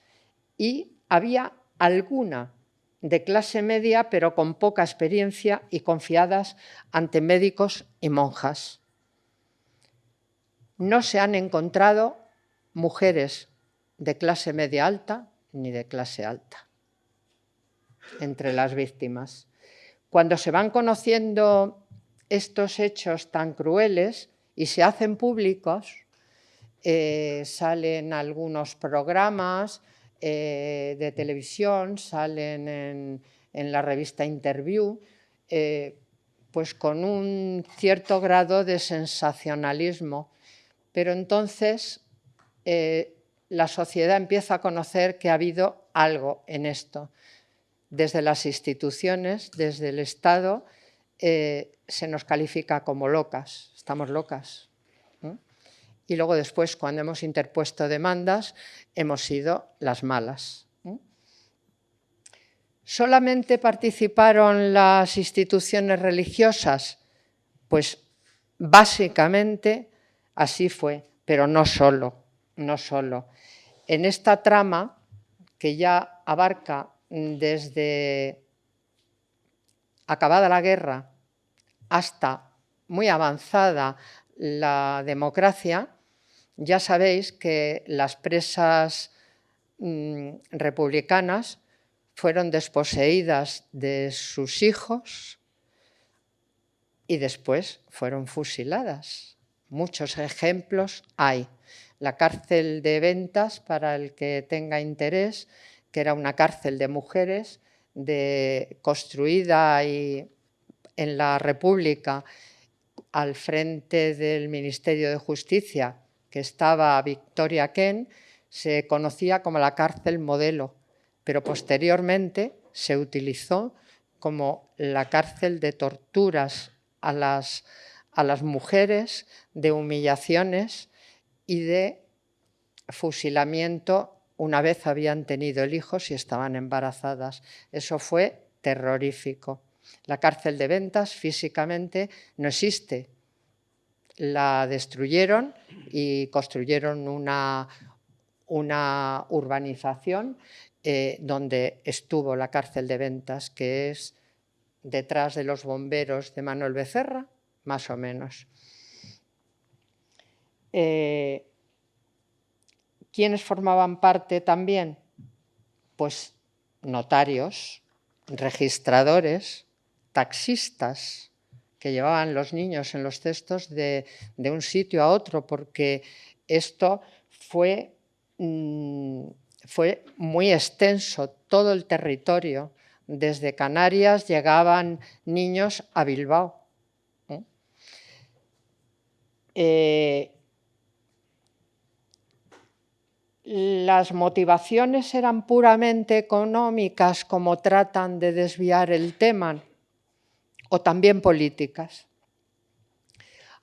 y había alguna de clase media, pero con poca experiencia y confiadas ante médicos y monjas. No se han encontrado mujeres de clase media alta ni de clase alta entre las víctimas. Cuando se van conociendo estos hechos tan crueles y se hacen públicos, salen algunos programas de televisión, salen en la revista Interview, pues con un cierto grado de sensacionalismo. Pero entonces la sociedad empieza a conocer que ha habido algo en esto. Desde las instituciones, desde el Estado, se nos califica como locas, estamos locas. Y luego después, cuando hemos interpuesto demandas, hemos sido las malas. ¿Solamente participaron las instituciones religiosas? Pues básicamente así fue, pero no solo, no solo. En esta trama, que ya abarca desde acabada la guerra hasta muy avanzada la democracia, ya sabéis que las presas republicanas fueron desposeídas de sus hijos y después fueron fusiladas. Muchos ejemplos hay. La cárcel de Ventas, para el que tenga interés, que era una cárcel de mujeres construida en la República al frente del Ministerio de Justicia, que estaba Victoria Kent, se conocía como la cárcel modelo, pero posteriormente se utilizó como la cárcel de torturas a las mujeres, de humillaciones y de fusilamiento una vez habían tenido el hijo si estaban embarazadas. Eso fue terrorífico. La cárcel de Ventas físicamente no existe. La destruyeron y construyeron una urbanización donde estuvo la cárcel de Ventas, que es detrás de los bomberos de Manuel Becerra, más o menos. ¿Quiénes formaban parte también? Pues notarios, registradores, taxistas, que llevaban los niños en los cestos de un sitio a otro, porque esto fue muy extenso, todo el territorio. Desde Canarias llegaban niños a Bilbao. Las motivaciones eran puramente económicas, como tratan de desviar el tema, o también políticas.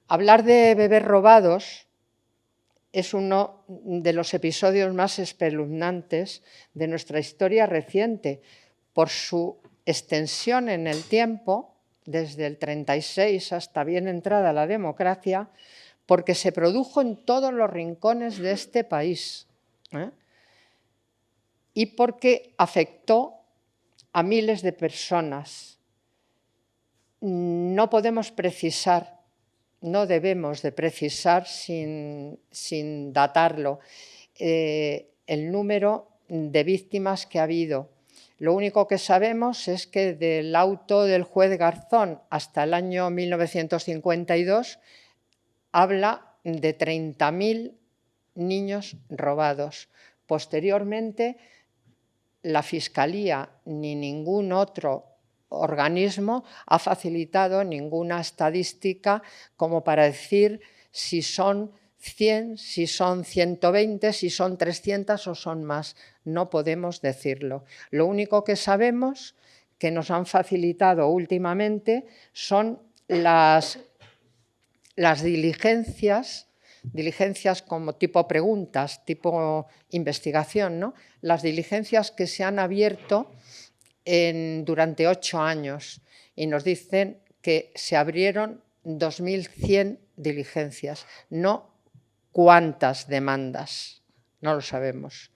Hablar de bebés robados es uno de los episodios más espeluznantes de nuestra historia reciente, por su extensión en el tiempo, desde el 36 hasta bien entrada la democracia, porque se produjo en todos los rincones de este país, y porque afectó a miles de personas. No podemos precisar, no debemos de precisar sin datarlo, el número de víctimas que ha habido. Lo único que sabemos es que del auto del juez Garzón hasta el año 1952 habla de 30.000 niños robados. Posteriormente, la Fiscalía ni ningún otro organismo ha facilitado ninguna estadística como para decir si son 100, si son 120, si son 300 o son más. No podemos decirlo. Lo único que sabemos que nos han facilitado últimamente son las diligencias como tipo preguntas, tipo investigación, ¿no? Las diligencias que se han abierto durante 8 años y nos dicen que se abrieron 2.100 diligencias, no cuántas demandas, no lo sabemos.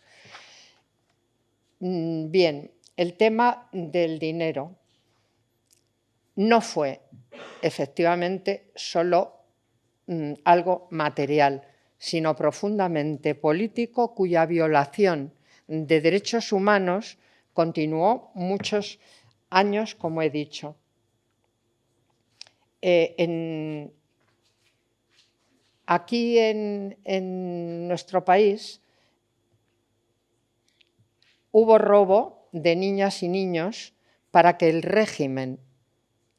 Bien, el tema del dinero no fue efectivamente solo algo material, sino profundamente político, cuya violación de derechos humanos continuó muchos años, como he dicho. Aquí en nuestro país hubo robo de niñas y niños para que el régimen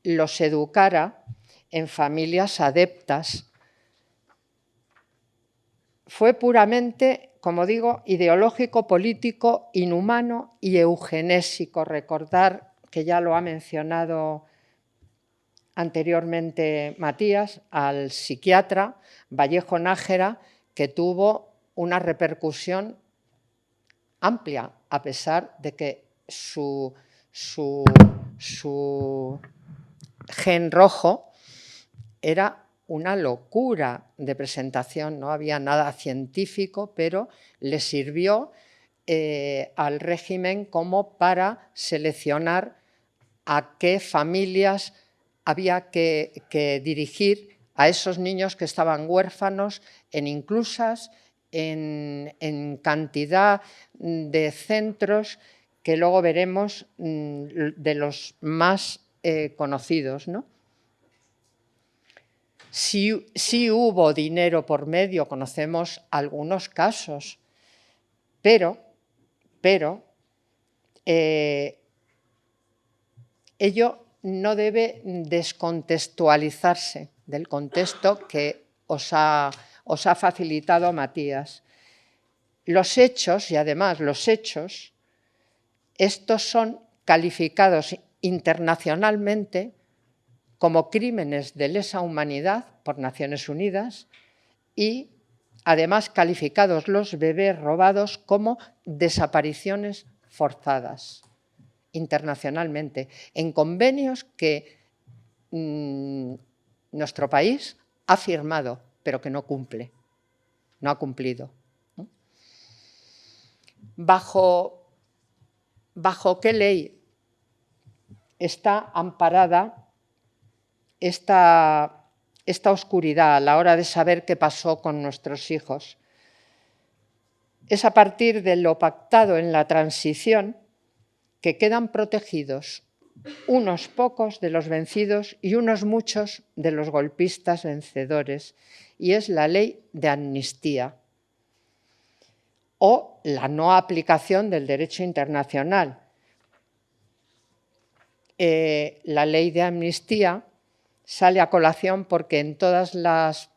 los educara en familias adeptas. Fue puramente, como digo, ideológico, político, inhumano y eugenésico. Recordar que ya lo ha mencionado anteriormente Matías, al psiquiatra Vallejo Nájera, que tuvo una repercusión amplia, a pesar de que su gen rojo era una locura de presentación, no había nada científico, pero le sirvió al régimen como para seleccionar a qué familias había que dirigir a esos niños que estaban huérfanos en inclusas, en cantidad de centros que luego veremos de los más conocidos, ¿no? Sí hubo dinero por medio, conocemos algunos casos, pero ello no debe descontextualizarse del contexto que os ha facilitado Matías. Los hechos, y además los hechos, estos son calificados internacionalmente como crímenes de lesa humanidad por Naciones Unidas y además calificados los bebés robados como desapariciones forzadas internacionalmente, en convenios que nuestro país ha firmado, pero que no cumple, no ha cumplido. ¿Bajo qué ley está amparada esta oscuridad a la hora de saber qué pasó con nuestros hijos? Es a partir de lo pactado en la transición que quedan protegidos unos pocos de los vencidos y unos muchos de los golpistas vencedores, y es la ley de amnistía o la no aplicación del derecho internacional. La ley de amnistía sale a colación porque en todas las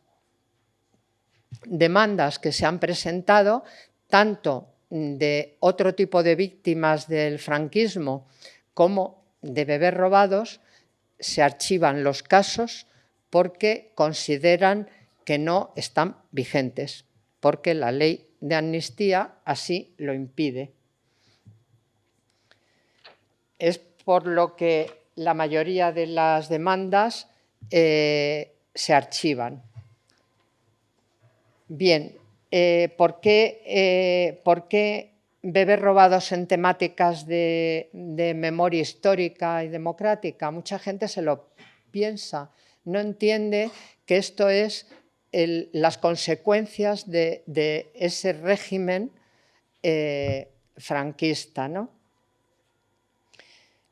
demandas que se han presentado, tanto de otro tipo de víctimas del franquismo como de bebés robados, se archivan los casos porque consideran que no están vigentes, porque la ley de amnistía así lo impide. Es por lo que la mayoría de las demandas se archivan. Bien, ¿por qué bebés robados en temáticas de memoria histórica y democrática? Mucha gente se lo piensa, no entiende que esto es las consecuencias de ese régimen franquista, ¿no?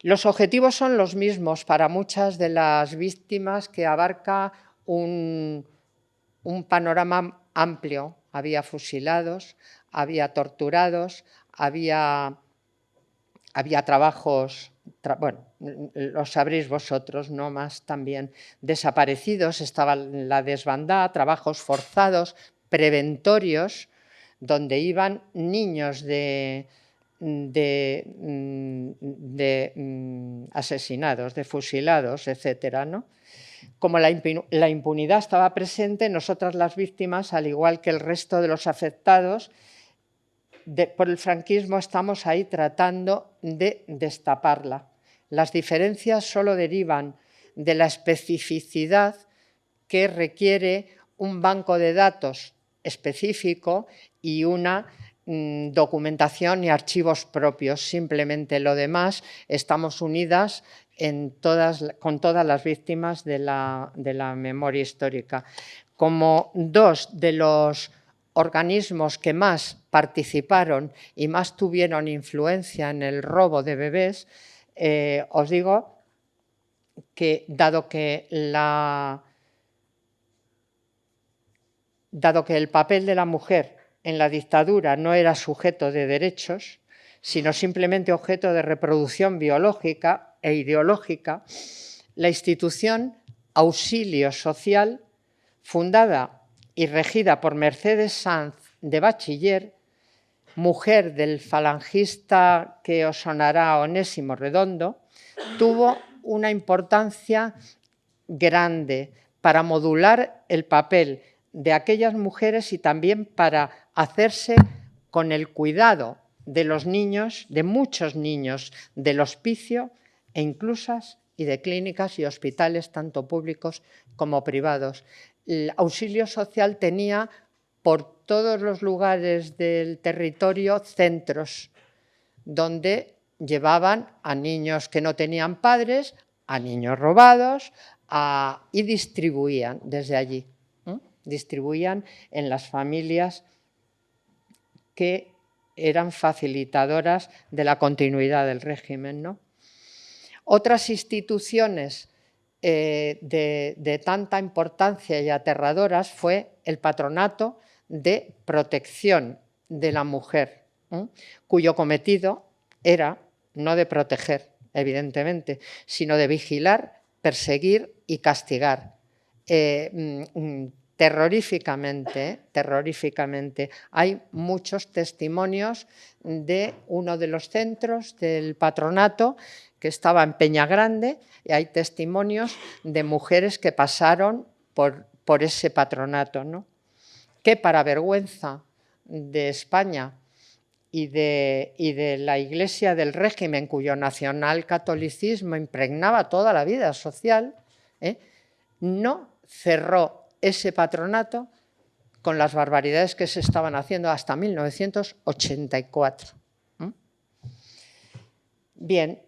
Los objetivos son los mismos para muchas de las víctimas, que abarca un panorama amplio. Había fusilados, había torturados, había trabajos, bueno, lo sabréis vosotros, no más también, desaparecidos, estaba la desbandada, trabajos forzados, preventorios, donde iban niños asesinados, de fusilados, etcétera, ¿no? Como la impunidad estaba presente, nosotras las víctimas, al igual que el resto de los afectados por el franquismo, estamos ahí tratando de destaparla. Las diferencias solo derivan de la especificidad que requiere un banco de datos específico y una documentación y archivos propios. Simplemente lo demás, estamos unidas con todas las víctimas de la memoria histórica. Como dos de los organismos que más participaron y más tuvieron influencia en el robo de bebés, os digo que dado que el papel de la mujer en la dictadura no era sujeto de derechos, sino simplemente objeto de reproducción biológica e ideológica, la institución Auxilio Social, fundada y regida por Mercedes Sanz de Bachiller, mujer del falangista que os sonará Onésimo Redondo, tuvo una importancia grande para modular el papel de aquellas mujeres y también para hacerse con el cuidado de los niños, de muchos niños del hospicio e inclusas y de clínicas y hospitales, tanto públicos como privados. El Auxilio Social tenía por todos los lugares del territorio centros donde llevaban a niños que no tenían padres, a niños robados y distribuían desde allí. Distribuían en las familias que eran facilitadoras de la continuidad del régimen, ¿no? Otras instituciones de tanta importancia y aterradoras fue el Patronato de Protección de la Mujer, cuyo cometido era no de proteger, evidentemente, sino de vigilar, perseguir y castigar. Terroríficamente. Hay muchos testimonios de uno de los centros del patronato que estaba en Peñagrande, y hay testimonios de mujeres que pasaron por ese patronato, ¿no? Que, para vergüenza de España y de la Iglesia del régimen, cuyo nacionalcatolicismo impregnaba toda la vida social, no cerró ese patronato con las barbaridades que se estaban haciendo hasta 1984. Bien,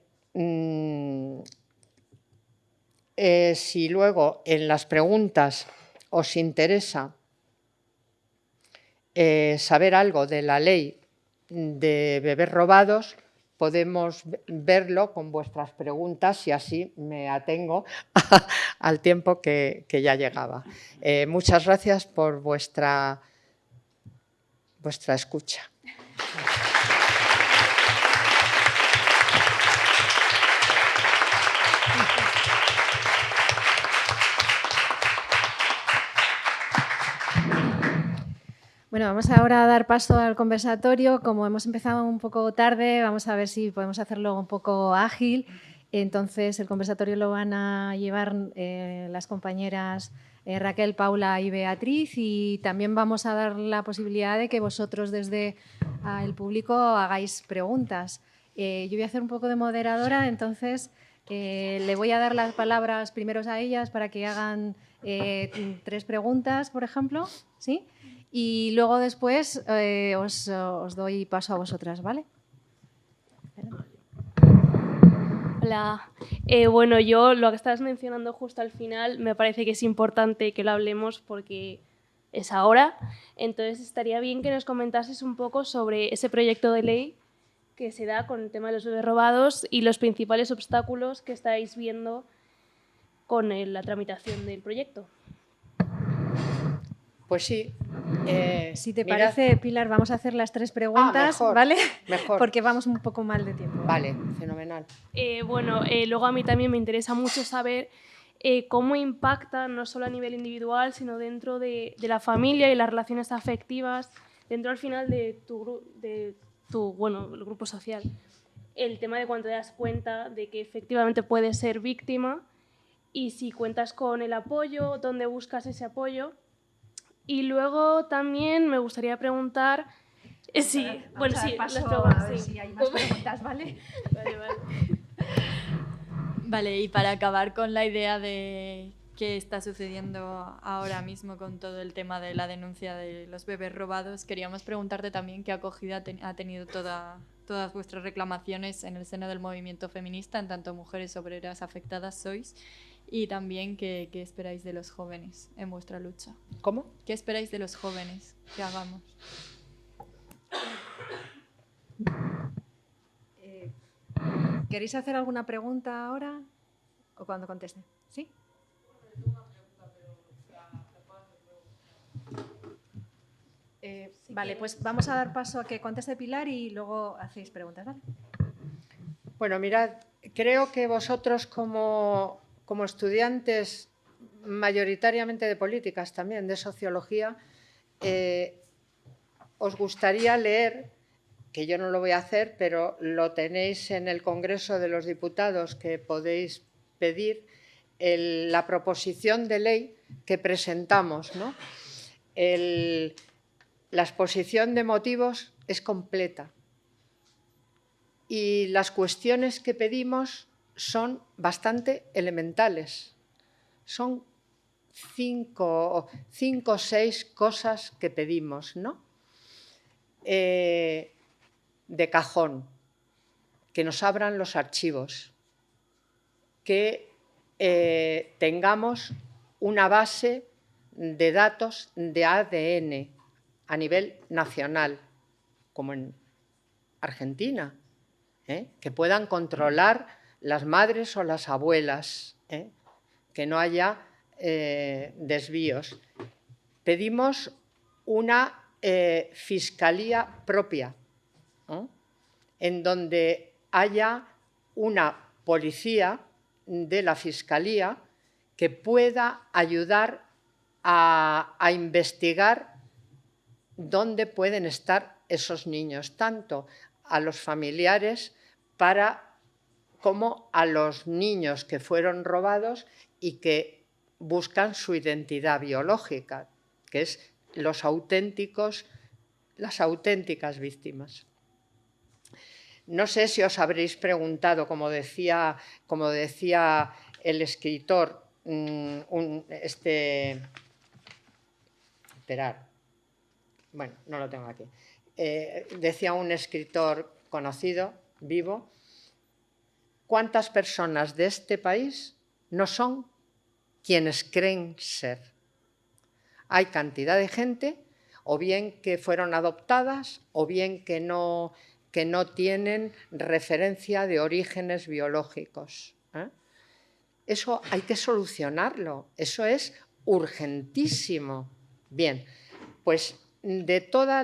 si luego en las preguntas os interesa saber algo de la ley de bebés robados, podemos verlo con vuestras preguntas y así me atengo al tiempo que ya llegaba. Muchas gracias por vuestra escucha. Bueno, vamos ahora a dar paso al conversatorio. Como hemos empezado un poco tarde, vamos a ver si podemos hacerlo un poco ágil. Entonces, el conversatorio lo van a llevar las compañeras Raquel, Paula y Beatriz, y también vamos a dar la posibilidad de que vosotros desde el público hagáis preguntas. Yo voy a hacer un poco de moderadora, entonces le voy a dar las palabras primero a ellas para que hagan 3 preguntas, por ejemplo, ¿sí? Y luego después os doy paso a vosotras, ¿vale? Hola. Bueno, yo lo que estabas mencionando justo al final me parece que es importante que lo hablemos porque es ahora. Entonces estaría bien que nos comentases un poco sobre ese proyecto de ley que se da con el tema de los bebés robados y los principales obstáculos que estáis viendo con la tramitación del proyecto. Pues sí. Si te parece, Pilar, vamos a hacer las 3 preguntas, mejor, ¿vale? Mejor. Porque vamos un poco mal de tiempo. Vale, fenomenal. Bueno, luego a mí también me interesa mucho saber cómo impacta, no solo a nivel individual, sino dentro de la familia y las relaciones afectivas, dentro al final de el grupo social. El tema de cuando te das cuenta de que efectivamente puedes ser víctima y si cuentas con el apoyo, dónde buscas ese apoyo. Y luego también me gustaría preguntar si hay más preguntas, ¿vale? Vale. Vale, y para acabar con la idea de qué está sucediendo ahora mismo con todo el tema de la denuncia de los bebés robados, queríamos preguntarte también qué acogida ha tenido todas vuestras reclamaciones en el seno del movimiento feminista, en tanto mujeres obreras afectadas sois, y también qué esperáis de los jóvenes en vuestra lucha. ¿Cómo? ¿Qué esperáis de los jóvenes que hagamos? ¿Queréis hacer alguna pregunta ahora o cuando conteste? ¿Sí? Vale, pues vamos a dar paso a que conteste Pilar y luego hacéis preguntas, ¿vale? Bueno, mirad, creo que vosotros como estudiantes mayoritariamente de políticas, también de sociología, os gustaría leer, que yo no lo voy a hacer, pero lo tenéis en el Congreso de los Diputados, que podéis pedir la proposición de ley que presentamos, ¿no? La exposición de motivos es completa y las cuestiones que pedimos son bastante elementales. Son 5 o 6 cosas que pedimos, ¿no? De cajón, que nos abran los archivos, que tengamos una base de datos de ADN a nivel nacional, como en Argentina, que puedan controlar las madres o las abuelas, que no haya desvíos. Pedimos una fiscalía propia, en donde haya una policía de la fiscalía que pueda ayudar a investigar dónde pueden estar esos niños, tanto a los familiares como a los niños que fueron robados y que buscan su identidad biológica, que es las auténticas víctimas. No sé si os habréis preguntado, como decía el escritor, esperar, bueno, no lo tengo aquí, decía un escritor conocido, vivo, ¿cuántas personas de este país no son quienes creen ser? Hay cantidad de gente, o bien que fueron adoptadas, o bien que no que no tienen referencia de orígenes biológicos. Eso hay que solucionarlo, eso es urgentísimo. Bien, pues de toda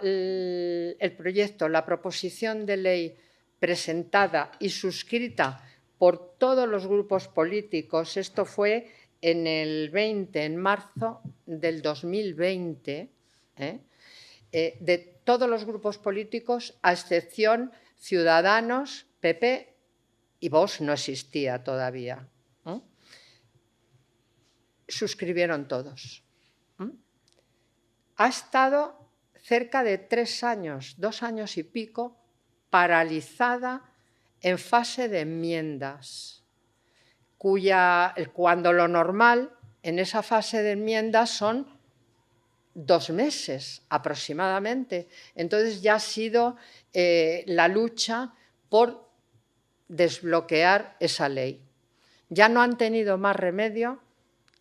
el proyecto, la proposición de ley presentada y suscrita por todos los grupos políticos, esto fue en marzo del 2020, de todos los grupos políticos, a excepción Ciudadanos, PP y Vox no existía todavía. Suscribieron todos. Ha estado cerca de 3 años, 2 años y pico, paralizada en fase de enmiendas, cuando lo normal en esa fase de enmiendas son 2 meses aproximadamente. Entonces ya ha sido la lucha por desbloquear esa ley. Ya no han tenido más remedio,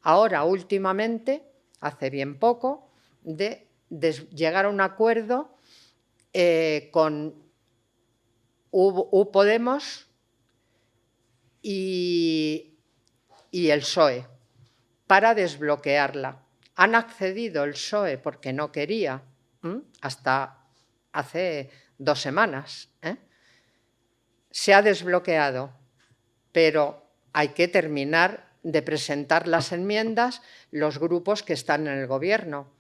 ahora últimamente, hace bien poco, de llegar a un acuerdo con Podemos y el PSOE para desbloquearla. Han accedido el PSOE porque no quería, hasta hace 2 semanas. Se ha desbloqueado, pero hay que terminar de presentar las enmiendas los grupos que están en el gobierno,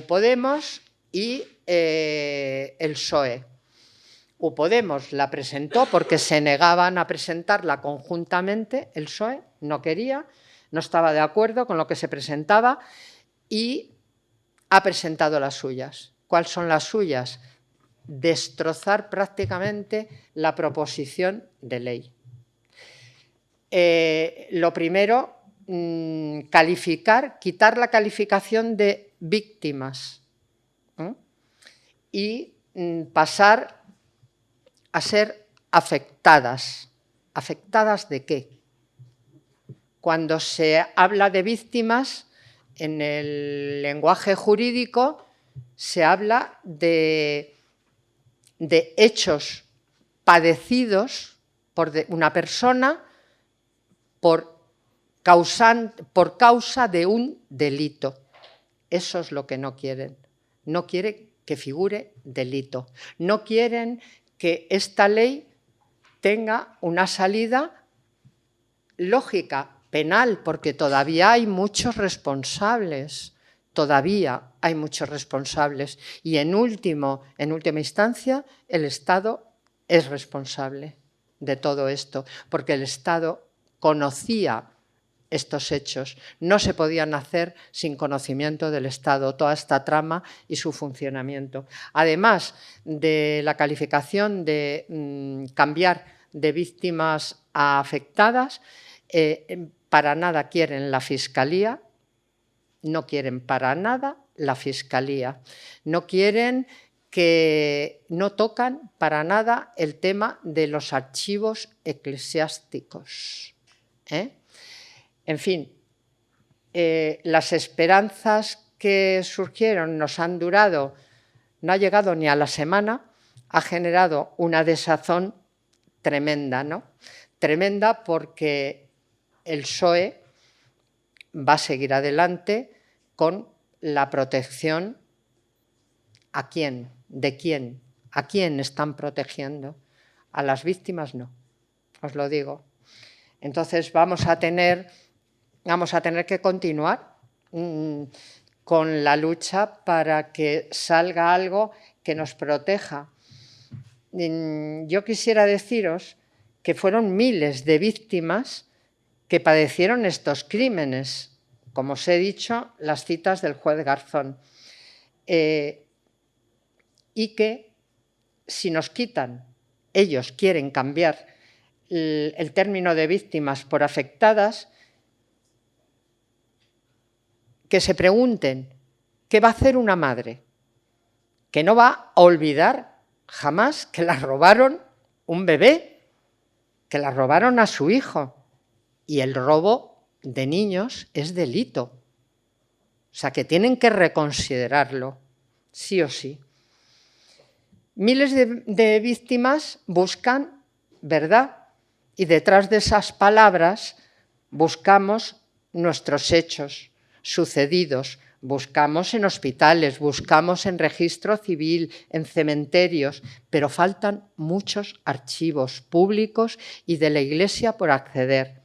Podemos y el PSOE. Podemos la presentó porque se negaban a presentarla conjuntamente, el PSOE no quería, no estaba de acuerdo con lo que se presentaba y ha presentado las suyas. ¿Cuáles son las suyas? Destrozar prácticamente la proposición de ley. Lo primero, quitar la calificación de víctimas y pasar a ser afectadas. ¿Afectadas de qué? Cuando se habla de víctimas, en el lenguaje jurídico se habla de hechos padecidos por una persona por causa de un delito. Eso es lo que no quieren. No quieren que figure delito. No quieren que esta ley tenga una salida lógica, penal, porque todavía hay muchos responsables. Todavía hay muchos responsables. Y en última instancia, el Estado es responsable de todo esto, porque el Estado conocía estos hechos. No se podían hacer sin conocimiento del Estado, toda esta trama y su funcionamiento. Además de la calificación de cambiar de víctimas a afectadas, para nada quieren la Fiscalía, no quieren para nada la Fiscalía, no quieren no tocan para nada el tema de los archivos eclesiásticos. En fin, las esperanzas que surgieron nos han durado, no ha llegado ni a la semana, ha generado una desazón tremenda, ¿no? Tremenda porque el PSOE va a seguir adelante con la protección. ¿A quién? ¿De quién? ¿A quién están protegiendo? A las víctimas no, os lo digo. Entonces vamos a tener que continuar con la lucha para que salga algo que nos proteja. Yo quisiera deciros que fueron miles de víctimas que padecieron estos crímenes, como os he dicho, las citas del juez Garzón. Y que si nos quitan, ellos quieren cambiar el término de víctimas por afectadas, que se pregunten qué va a hacer una madre, que no va a olvidar jamás que la robaron un bebé, que la robaron a su hijo, y el robo de niños es delito. O sea, que tienen que reconsiderarlo, sí o sí. Miles de víctimas buscan verdad y detrás de esas palabras buscamos nuestros hechos sucedidos, buscamos en hospitales, buscamos en registro civil, en cementerios, pero faltan muchos archivos públicos y de la Iglesia por acceder.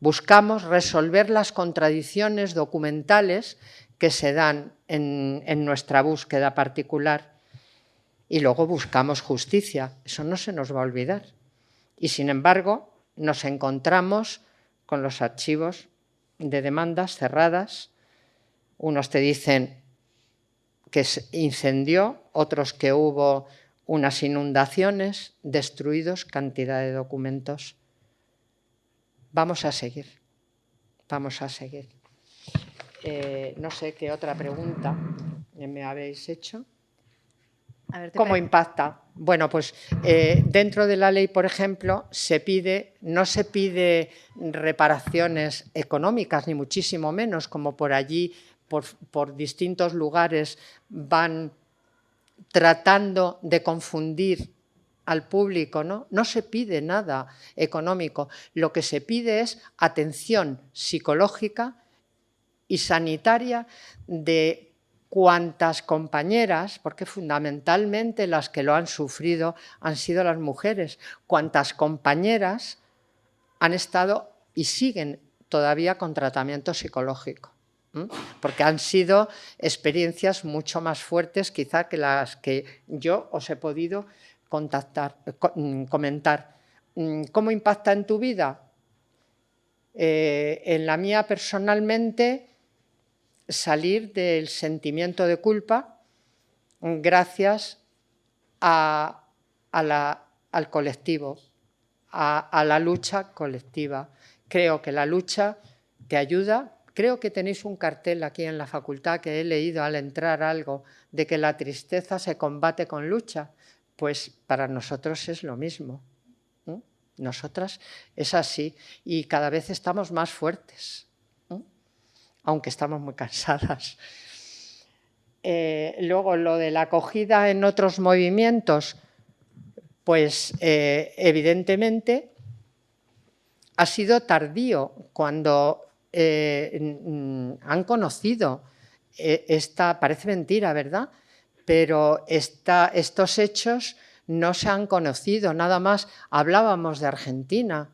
Buscamos resolver las contradicciones documentales que se dan en nuestra búsqueda particular. Y luego buscamos justicia, eso no se nos va a olvidar. Y sin embargo, nos encontramos con los archivos de demandas cerradas. Unos te dicen que se incendió, otros que hubo unas inundaciones, destruidos cantidad de documentos. Vamos a seguir, vamos a seguir. No sé qué otra pregunta me habéis hecho. A ver, ¿Cómo impacta? Bueno, pues dentro de la ley, por ejemplo, no se pide reparaciones económicas, ni muchísimo menos, como por allí, por distintos lugares, van tratando de confundir al público, ¿no? No se pide nada económico. Lo que se pide es atención psicológica y sanitaria de cuantas compañeras, porque fundamentalmente las que lo han sufrido han sido las mujeres, cuantas compañeras han estado y siguen todavía con tratamiento psicológico, porque han sido experiencias mucho más fuertes quizá que las que yo os he podido comentar. ¿Cómo impacta en tu vida? En la mía personalmente, salir del sentimiento de culpa gracias al colectivo, a la lucha colectiva. Creo que la lucha te ayuda. Creo que tenéis un cartel aquí en la facultad que he leído al entrar algo de que la tristeza se combate con lucha. Pues para nosotros es lo mismo. Nosotras es así y cada vez estamos más fuertes, aunque estamos muy cansadas. Luego, lo de la acogida en otros movimientos, pues evidentemente ha sido tardío cuando han conocido parece mentira, ¿verdad? Pero estos hechos no se han conocido, nada más hablábamos de Argentina.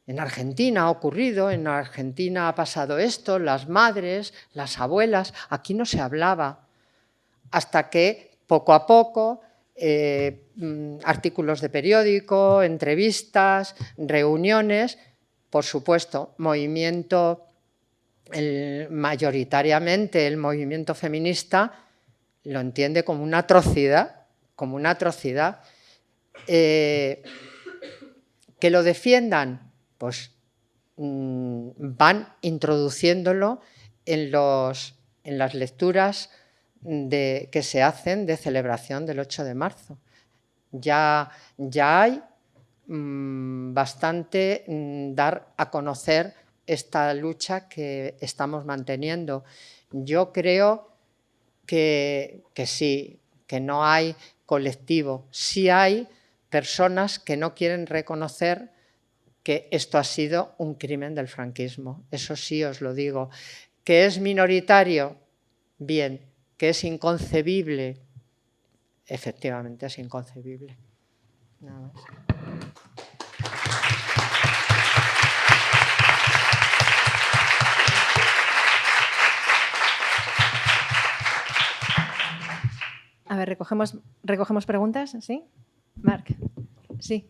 En Argentina ha ocurrido, en Argentina ha pasado esto, las madres, las abuelas, aquí no se hablaba, hasta que poco a poco artículos de periódico, entrevistas, reuniones, por supuesto, mayoritariamente el movimiento feminista lo entiende como una atrocidad, que lo defiendan. Pues van introduciéndolo en las lecturas que se hacen de celebración del 8 de marzo. Ya hay bastante dar a conocer esta lucha que estamos manteniendo. Yo creo que sí, que no hay colectivo. Sí hay personas que no quieren reconocer que esto ha sido un crimen del franquismo, eso sí os lo digo. ¿Que es minoritario? Bien. ¿Que es inconcebible? Efectivamente es inconcebible. Nada más. A ver, recogemos preguntas, ¿sí? Marc, sí.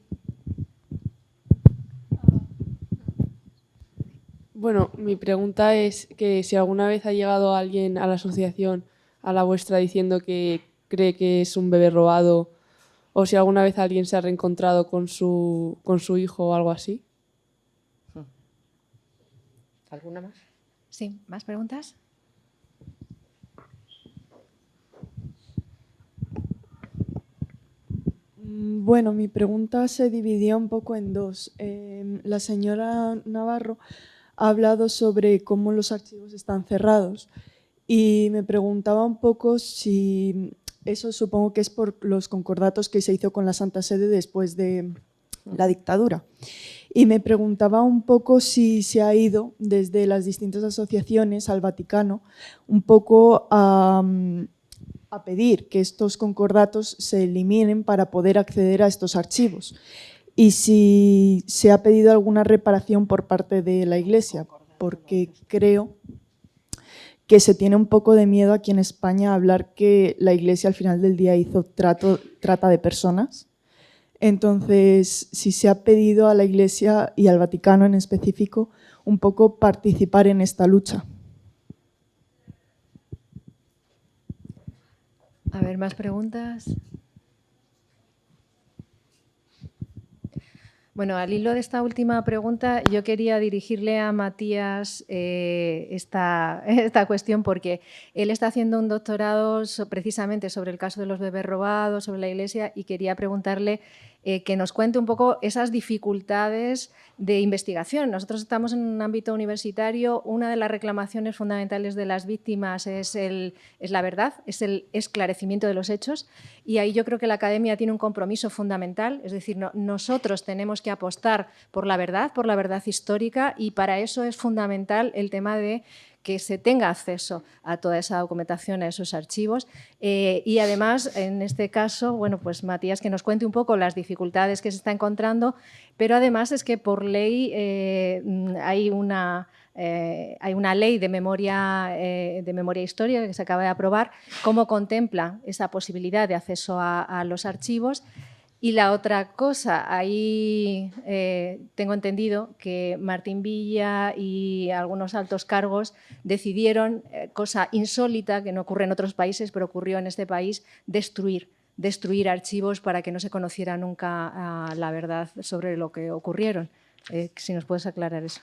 Bueno, mi pregunta es que si alguna vez ha llegado alguien a la asociación, a la vuestra, diciendo que cree que es un bebé robado, o si alguna vez alguien se ha reencontrado con su hijo o algo así. ¿Alguna más? Sí, ¿más preguntas? Bueno, mi pregunta se dividía un poco en dos. La señora Navarro ha hablado sobre cómo los archivos están cerrados y me preguntaba un poco si eso supongo que es por los concordatos que se hizo con la Santa Sede después de la dictadura. Y me preguntaba un poco si se ha ido desde las distintas asociaciones al Vaticano un poco a pedir que estos concordatos se eliminen para poder acceder a estos archivos. Y si se ha pedido alguna reparación por parte de la Iglesia, porque creo que se tiene un poco de miedo aquí en España a hablar que la Iglesia al final del día hizo trata de personas. Entonces, si se ha pedido a la Iglesia y al Vaticano en específico un poco participar en esta lucha. A ver, ¿más preguntas? Bueno, al hilo de esta última pregunta, yo quería dirigirle a Matías esta cuestión porque él está haciendo un doctorado precisamente sobre el caso de los bebés robados, sobre la Iglesia, y quería preguntarle que nos cuente un poco esas dificultades de investigación. Nosotros estamos en un ámbito universitario, una de las reclamaciones fundamentales de las víctimas es la verdad, es el esclarecimiento de los hechos, y ahí yo creo que la academia tiene un compromiso fundamental, es decir, nosotros tenemos que apostar por la verdad histórica, y para eso es fundamental el tema de que se tenga acceso a toda esa documentación, a esos archivos. Y además, en este caso, bueno, pues Matías, que nos cuente un poco las dificultades que se está encontrando, pero además es que por ley hay una ley de memoria histórica que se acaba de aprobar, cómo contempla esa posibilidad de acceso a los archivos. Y la otra cosa, ahí tengo entendido que Martín Villa y algunos altos cargos decidieron, cosa insólita que no ocurre en otros países, pero ocurrió en este país, destruir archivos para que no se conociera nunca la verdad sobre lo que ocurrieron. Si nos puedes aclarar eso.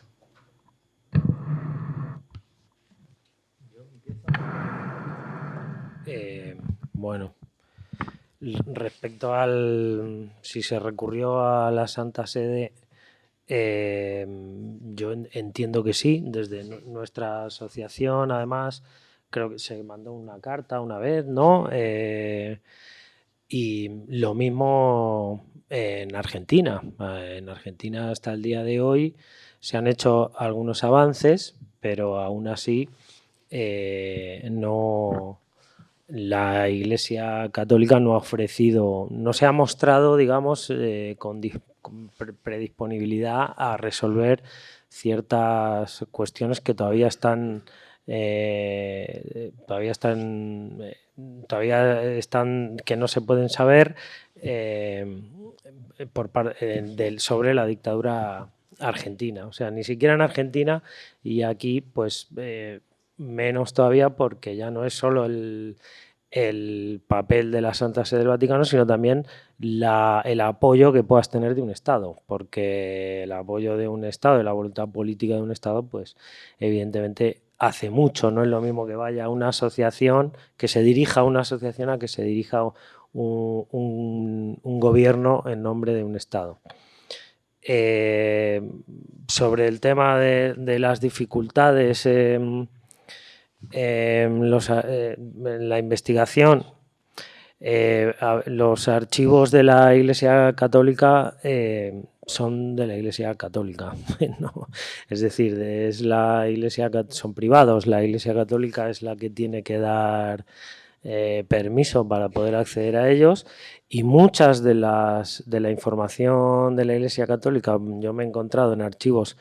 Bueno. Respecto al si se recurrió a la Santa Sede, yo entiendo que sí. Desde nuestra asociación, además, creo que se mandó una carta una vez, ¿no? Y lo mismo en Argentina. En Argentina hasta el día de hoy se han hecho algunos avances, pero aún así la Iglesia Católica no ha ofrecido, no se ha mostrado, digamos, con predisponibilidad a resolver ciertas cuestiones que todavía están que no se pueden saber sobre la dictadura argentina. O sea, ni siquiera en Argentina, y aquí, pues menos todavía, porque ya no es solo el papel de la Santa Sede del Vaticano, sino también el apoyo que puedas tener de un Estado, porque el apoyo de un Estado y la voluntad política de un Estado, pues evidentemente hace mucho. No es lo mismo que vaya a una asociación, que se dirija a una asociación, a que se dirija un gobierno en nombre de un Estado. Sobre el tema de las dificultades en la investigación, los archivos de la Iglesia Católica son de la Iglesia Católica, ¿no? Es decir, son privados. La Iglesia Católica es la que tiene que dar permiso para poder acceder a ellos, y muchas de la información de la Iglesia Católica yo me he encontrado en archivos,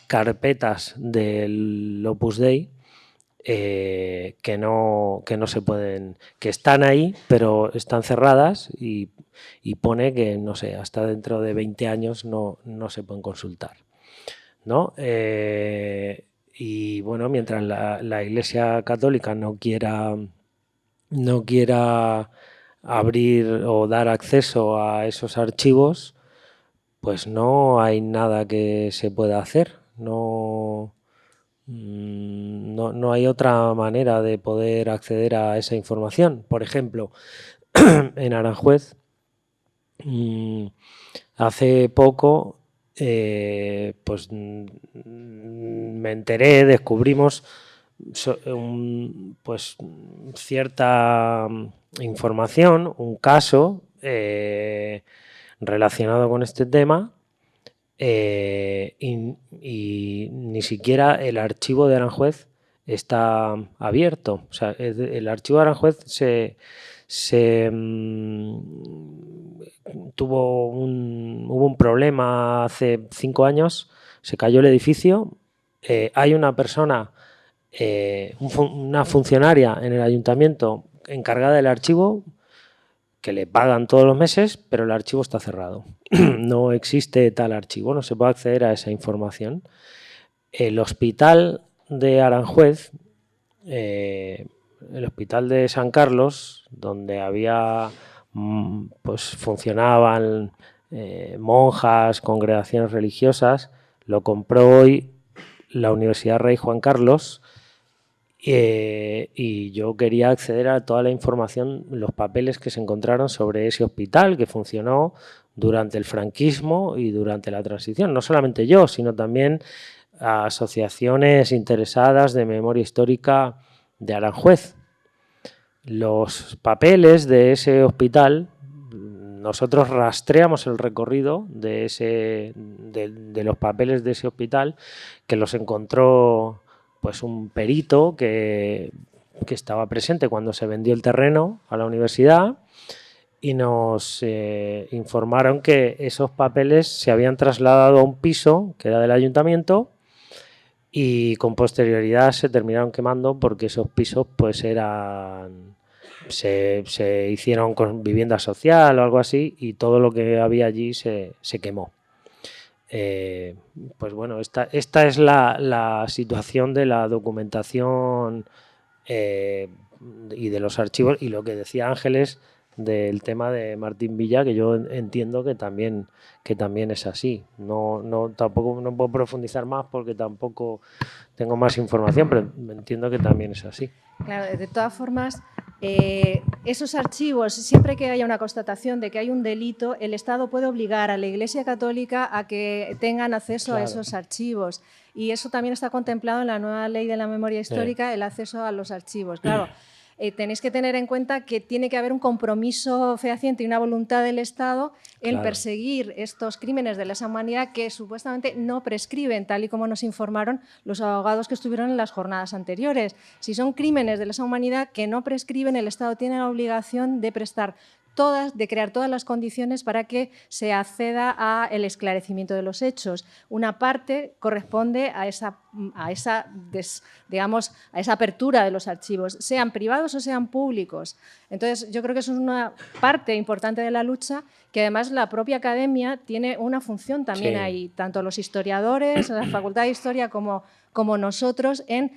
carpetas del Opus Dei, que no se pueden, que están ahí pero están cerradas, y pone que, no sé, hasta dentro de 20 años no se pueden consultar, ¿no? Y bueno, mientras la Iglesia Católica no quiera abrir o dar acceso a esos archivos, pues no hay nada que se pueda hacer. No hay otra manera de poder acceder a esa información. Por ejemplo, en Aranjuez, hace poco, pues me enteré, descubrimos pues cierta información, un caso relacionado con este tema, y ni siquiera el archivo de Aranjuez está abierto. O sea, el archivo de Aranjuez hubo un problema hace 5 años, se cayó el edificio, hay una persona, una funcionaria en el ayuntamiento encargada del archivo, que le pagan todos los meses, pero el archivo está cerrado. No existe tal archivo, no se puede acceder a esa información. El hospital de Aranjuez, el hospital de San Carlos, donde había, pues funcionaban monjas, congregaciones religiosas, lo compró hoy la Universidad Rey Juan Carlos, y yo quería acceder a toda la información, los papeles que se encontraron sobre ese hospital que funcionó durante el franquismo y durante la transición. No solamente yo, sino también asociaciones interesadas de memoria histórica de Aranjuez. Los papeles de ese hospital, nosotros rastreamos el recorrido de los papeles de ese hospital, que los encontró pues un perito que estaba presente cuando se vendió el terreno a la universidad, y nos informaron que esos papeles se habían trasladado a un piso que era del ayuntamiento, y con posterioridad se terminaron quemando porque esos pisos pues se hicieron con vivienda social o algo así, y todo lo que había allí se quemó. Pues bueno, esta es la situación de la documentación y de los archivos, y lo que decía Ángeles del tema de Martín Villa, que yo entiendo que también es así. Tampoco no puedo profundizar más porque tampoco tengo más información, pero entiendo que también es así. Claro, de todas formas, esos archivos, siempre que haya una constatación de que hay un delito, el Estado puede obligar a la Iglesia Católica a que tengan acceso a esos archivos. Y eso también está contemplado en la nueva ley de la memoria histórica, el acceso a los archivos. Claro, tenéis que tener en cuenta que tiene que haber un compromiso fehaciente y una voluntad del Estado en perseguir estos crímenes de lesa humanidad que supuestamente no prescriben, tal y como nos informaron los abogados que estuvieron en las jornadas anteriores. Si son crímenes de lesa humanidad que no prescriben, el Estado tiene la obligación de crear todas las condiciones para que se acceda al esclarecimiento de los hechos. Una parte corresponde a esa apertura de los archivos, sean privados o sean públicos. Entonces, yo creo que eso es una parte importante de la lucha, que además la propia academia tiene una función también ahí, tanto los historiadores, la Facultad de Historia como nosotros, en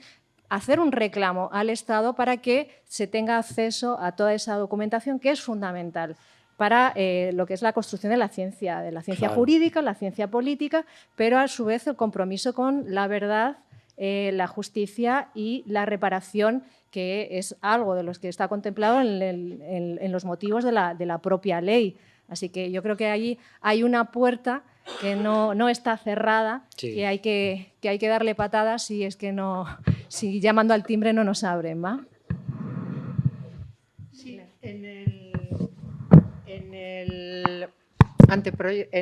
hacer un reclamo al Estado para que se tenga acceso a toda esa documentación, que es fundamental para lo que es la construcción de la ciencia jurídica, la ciencia política, pero a su vez el compromiso con la verdad, la justicia y la reparación, que es algo de los que está contemplado en los motivos de la propia ley. Así que yo creo que allí hay una puerta que no está cerrada, que hay que darle patadas si llamando al timbre no nos abren, ¿va? Sí, en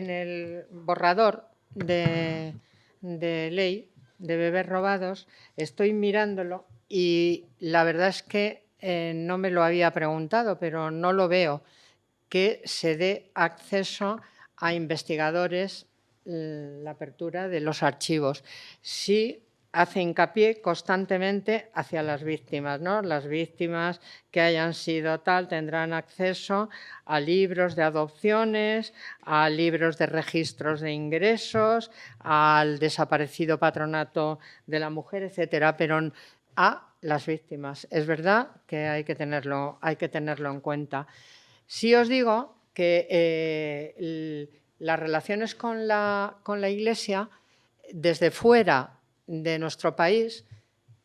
el borrador de ley de bebés robados estoy mirándolo, y la verdad es que no me lo había preguntado, pero no lo veo, que se dé acceso a investigadores la apertura de los archivos. Sí hace hincapié constantemente hacia las víctimas, ¿no? Las víctimas que hayan sido tal tendrán acceso a libros de adopciones, a libros de registros de ingresos, al desaparecido patronato de la mujer, etcétera, pero a las víctimas. Es verdad que hay que tenerlo en cuenta. Sí os digo que las relaciones con la Iglesia desde fuera de nuestro país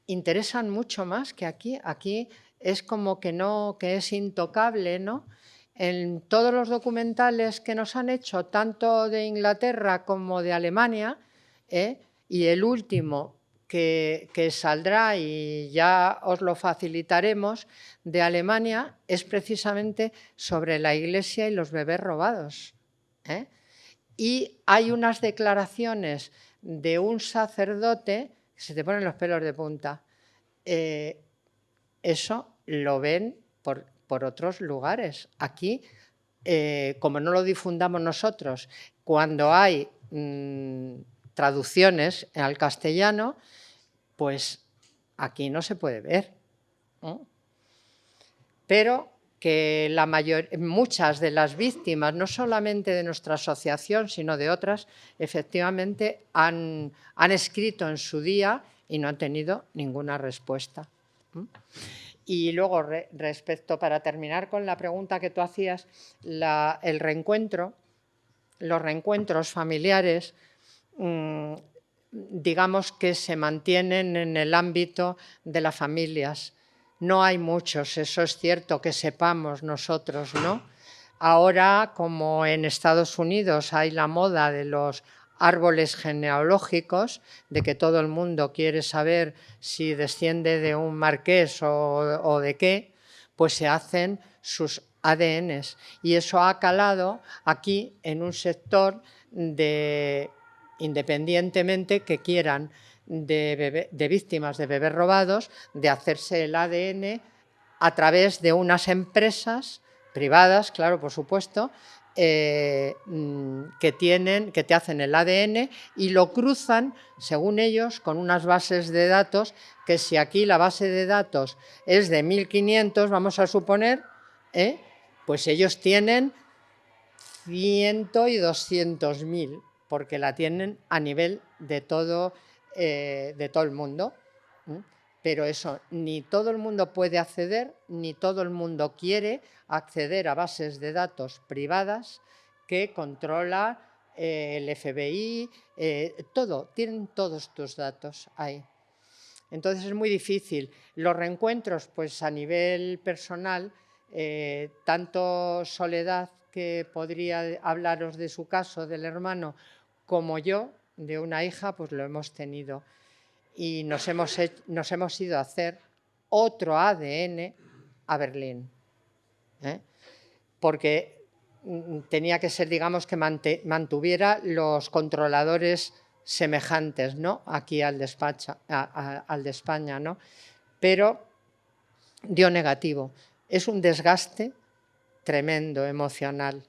interesan mucho más que aquí. Aquí es como que es intocable, ¿no? En todos los documentales que nos han hecho, tanto de Inglaterra como de Alemania, y el último que saldrá, y ya os lo facilitaremos, de Alemania, es precisamente sobre la Iglesia y los bebés robados, ¿eh? Y hay unas declaraciones de un sacerdote que se te ponen los pelos de punta. Eso lo ven por otros lugares. Aquí, como no lo difundamos nosotros, cuando hay traducciones al castellano, pues aquí no se puede ver, ¿eh? Pero que muchas de las víctimas, no solamente de nuestra asociación, sino de otras, efectivamente han escrito en su día y no han tenido ninguna respuesta. Y luego, respecto, para terminar con la pregunta que tú hacías, el reencuentro, los reencuentros familiares, digamos que se mantienen en el ámbito de las familias. No hay muchos, eso es cierto, que sepamos nosotros, ¿no? Ahora, como en Estados Unidos hay la moda de los árboles genealógicos, de que todo el mundo quiere saber si desciende de un marqués o de qué, pues se hacen sus ADNs. Y eso ha calado aquí en un sector independientemente que quieran de víctimas de bebés robados, de hacerse el ADN a través de unas empresas privadas, claro, por supuesto, que te hacen el ADN y lo cruzan, según ellos, con unas bases de datos, que si aquí la base de datos es de 1500, vamos a suponer, pues ellos tienen 100 y 200.000, porque la tienen a nivel de todo el mundo. Pero eso, ni todo el mundo puede acceder, ni todo el mundo quiere acceder a bases de datos privadas que controla el FBI, tienen todos tus datos ahí. Entonces es muy difícil. Los reencuentros, pues a nivel personal, tanto Soledad, que podría hablaros de su caso, del hermano, como yo, de una hija, pues lo hemos tenido. Y nos hemos ido a hacer otro ADN a Berlín, porque tenía que ser, digamos, que mantuviera los controladores semejantes, ¿no? Aquí al de España, ¿no? Pero dio negativo. Es un desgaste tremendo emocional,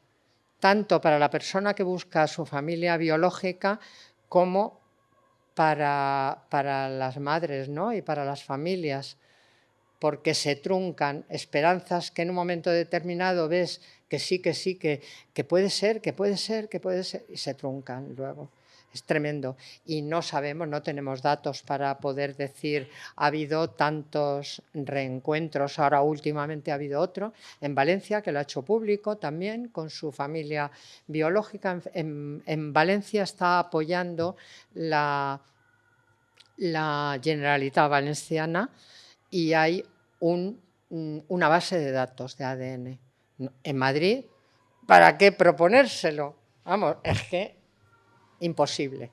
tanto para la persona que busca a su familia biológica como para las madres, ¿no? Y para las familias, porque se truncan esperanzas que en un momento determinado ves que sí, que puede ser, y se truncan luego. Es tremendo. Y no sabemos, no tenemos datos para poder decir, ha habido tantos reencuentros. Ahora últimamente ha habido otro en Valencia, que lo ha hecho público también, con su familia biológica. En Valencia está apoyando la Generalitat Valenciana y hay una base de datos de ADN. En Madrid, ¿para qué proponérselo? Vamos, es que imposible.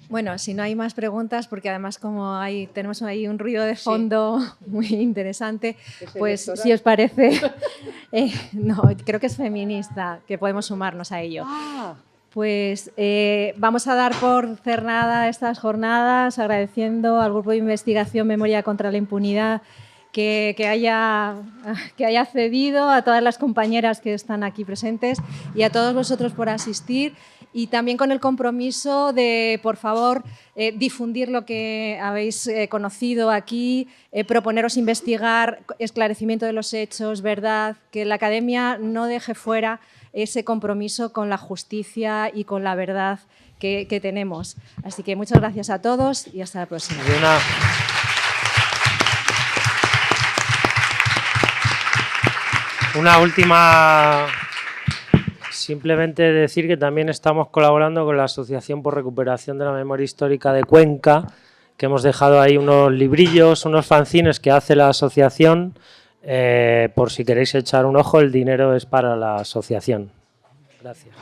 Bueno, si no hay más preguntas, porque además como tenemos ahí un ruido de fondo muy interesante, pues si os parece, no, creo que es feminista, que podemos sumarnos a ello. Pues vamos a dar por cerrada estas jornadas, agradeciendo al Grupo de Investigación Memoria contra la Impunidad que haya cedido, a todas las compañeras que están aquí presentes y a todos vosotros por asistir, y también con el compromiso de, por favor, difundir lo que habéis conocido aquí, proponeros investigar, esclarecimiento de los hechos, verdad, que la academia no deje fuera ese compromiso con la justicia y con la verdad que tenemos. Así que muchas gracias a todos y hasta la próxima. Una última, simplemente decir que también estamos colaborando con la Asociación por Recuperación de la Memoria Histórica de Cuenca, que hemos dejado ahí unos librillos, unos fanzines que hace la asociación, por si queréis echar un ojo, el dinero es para la asociación. Gracias.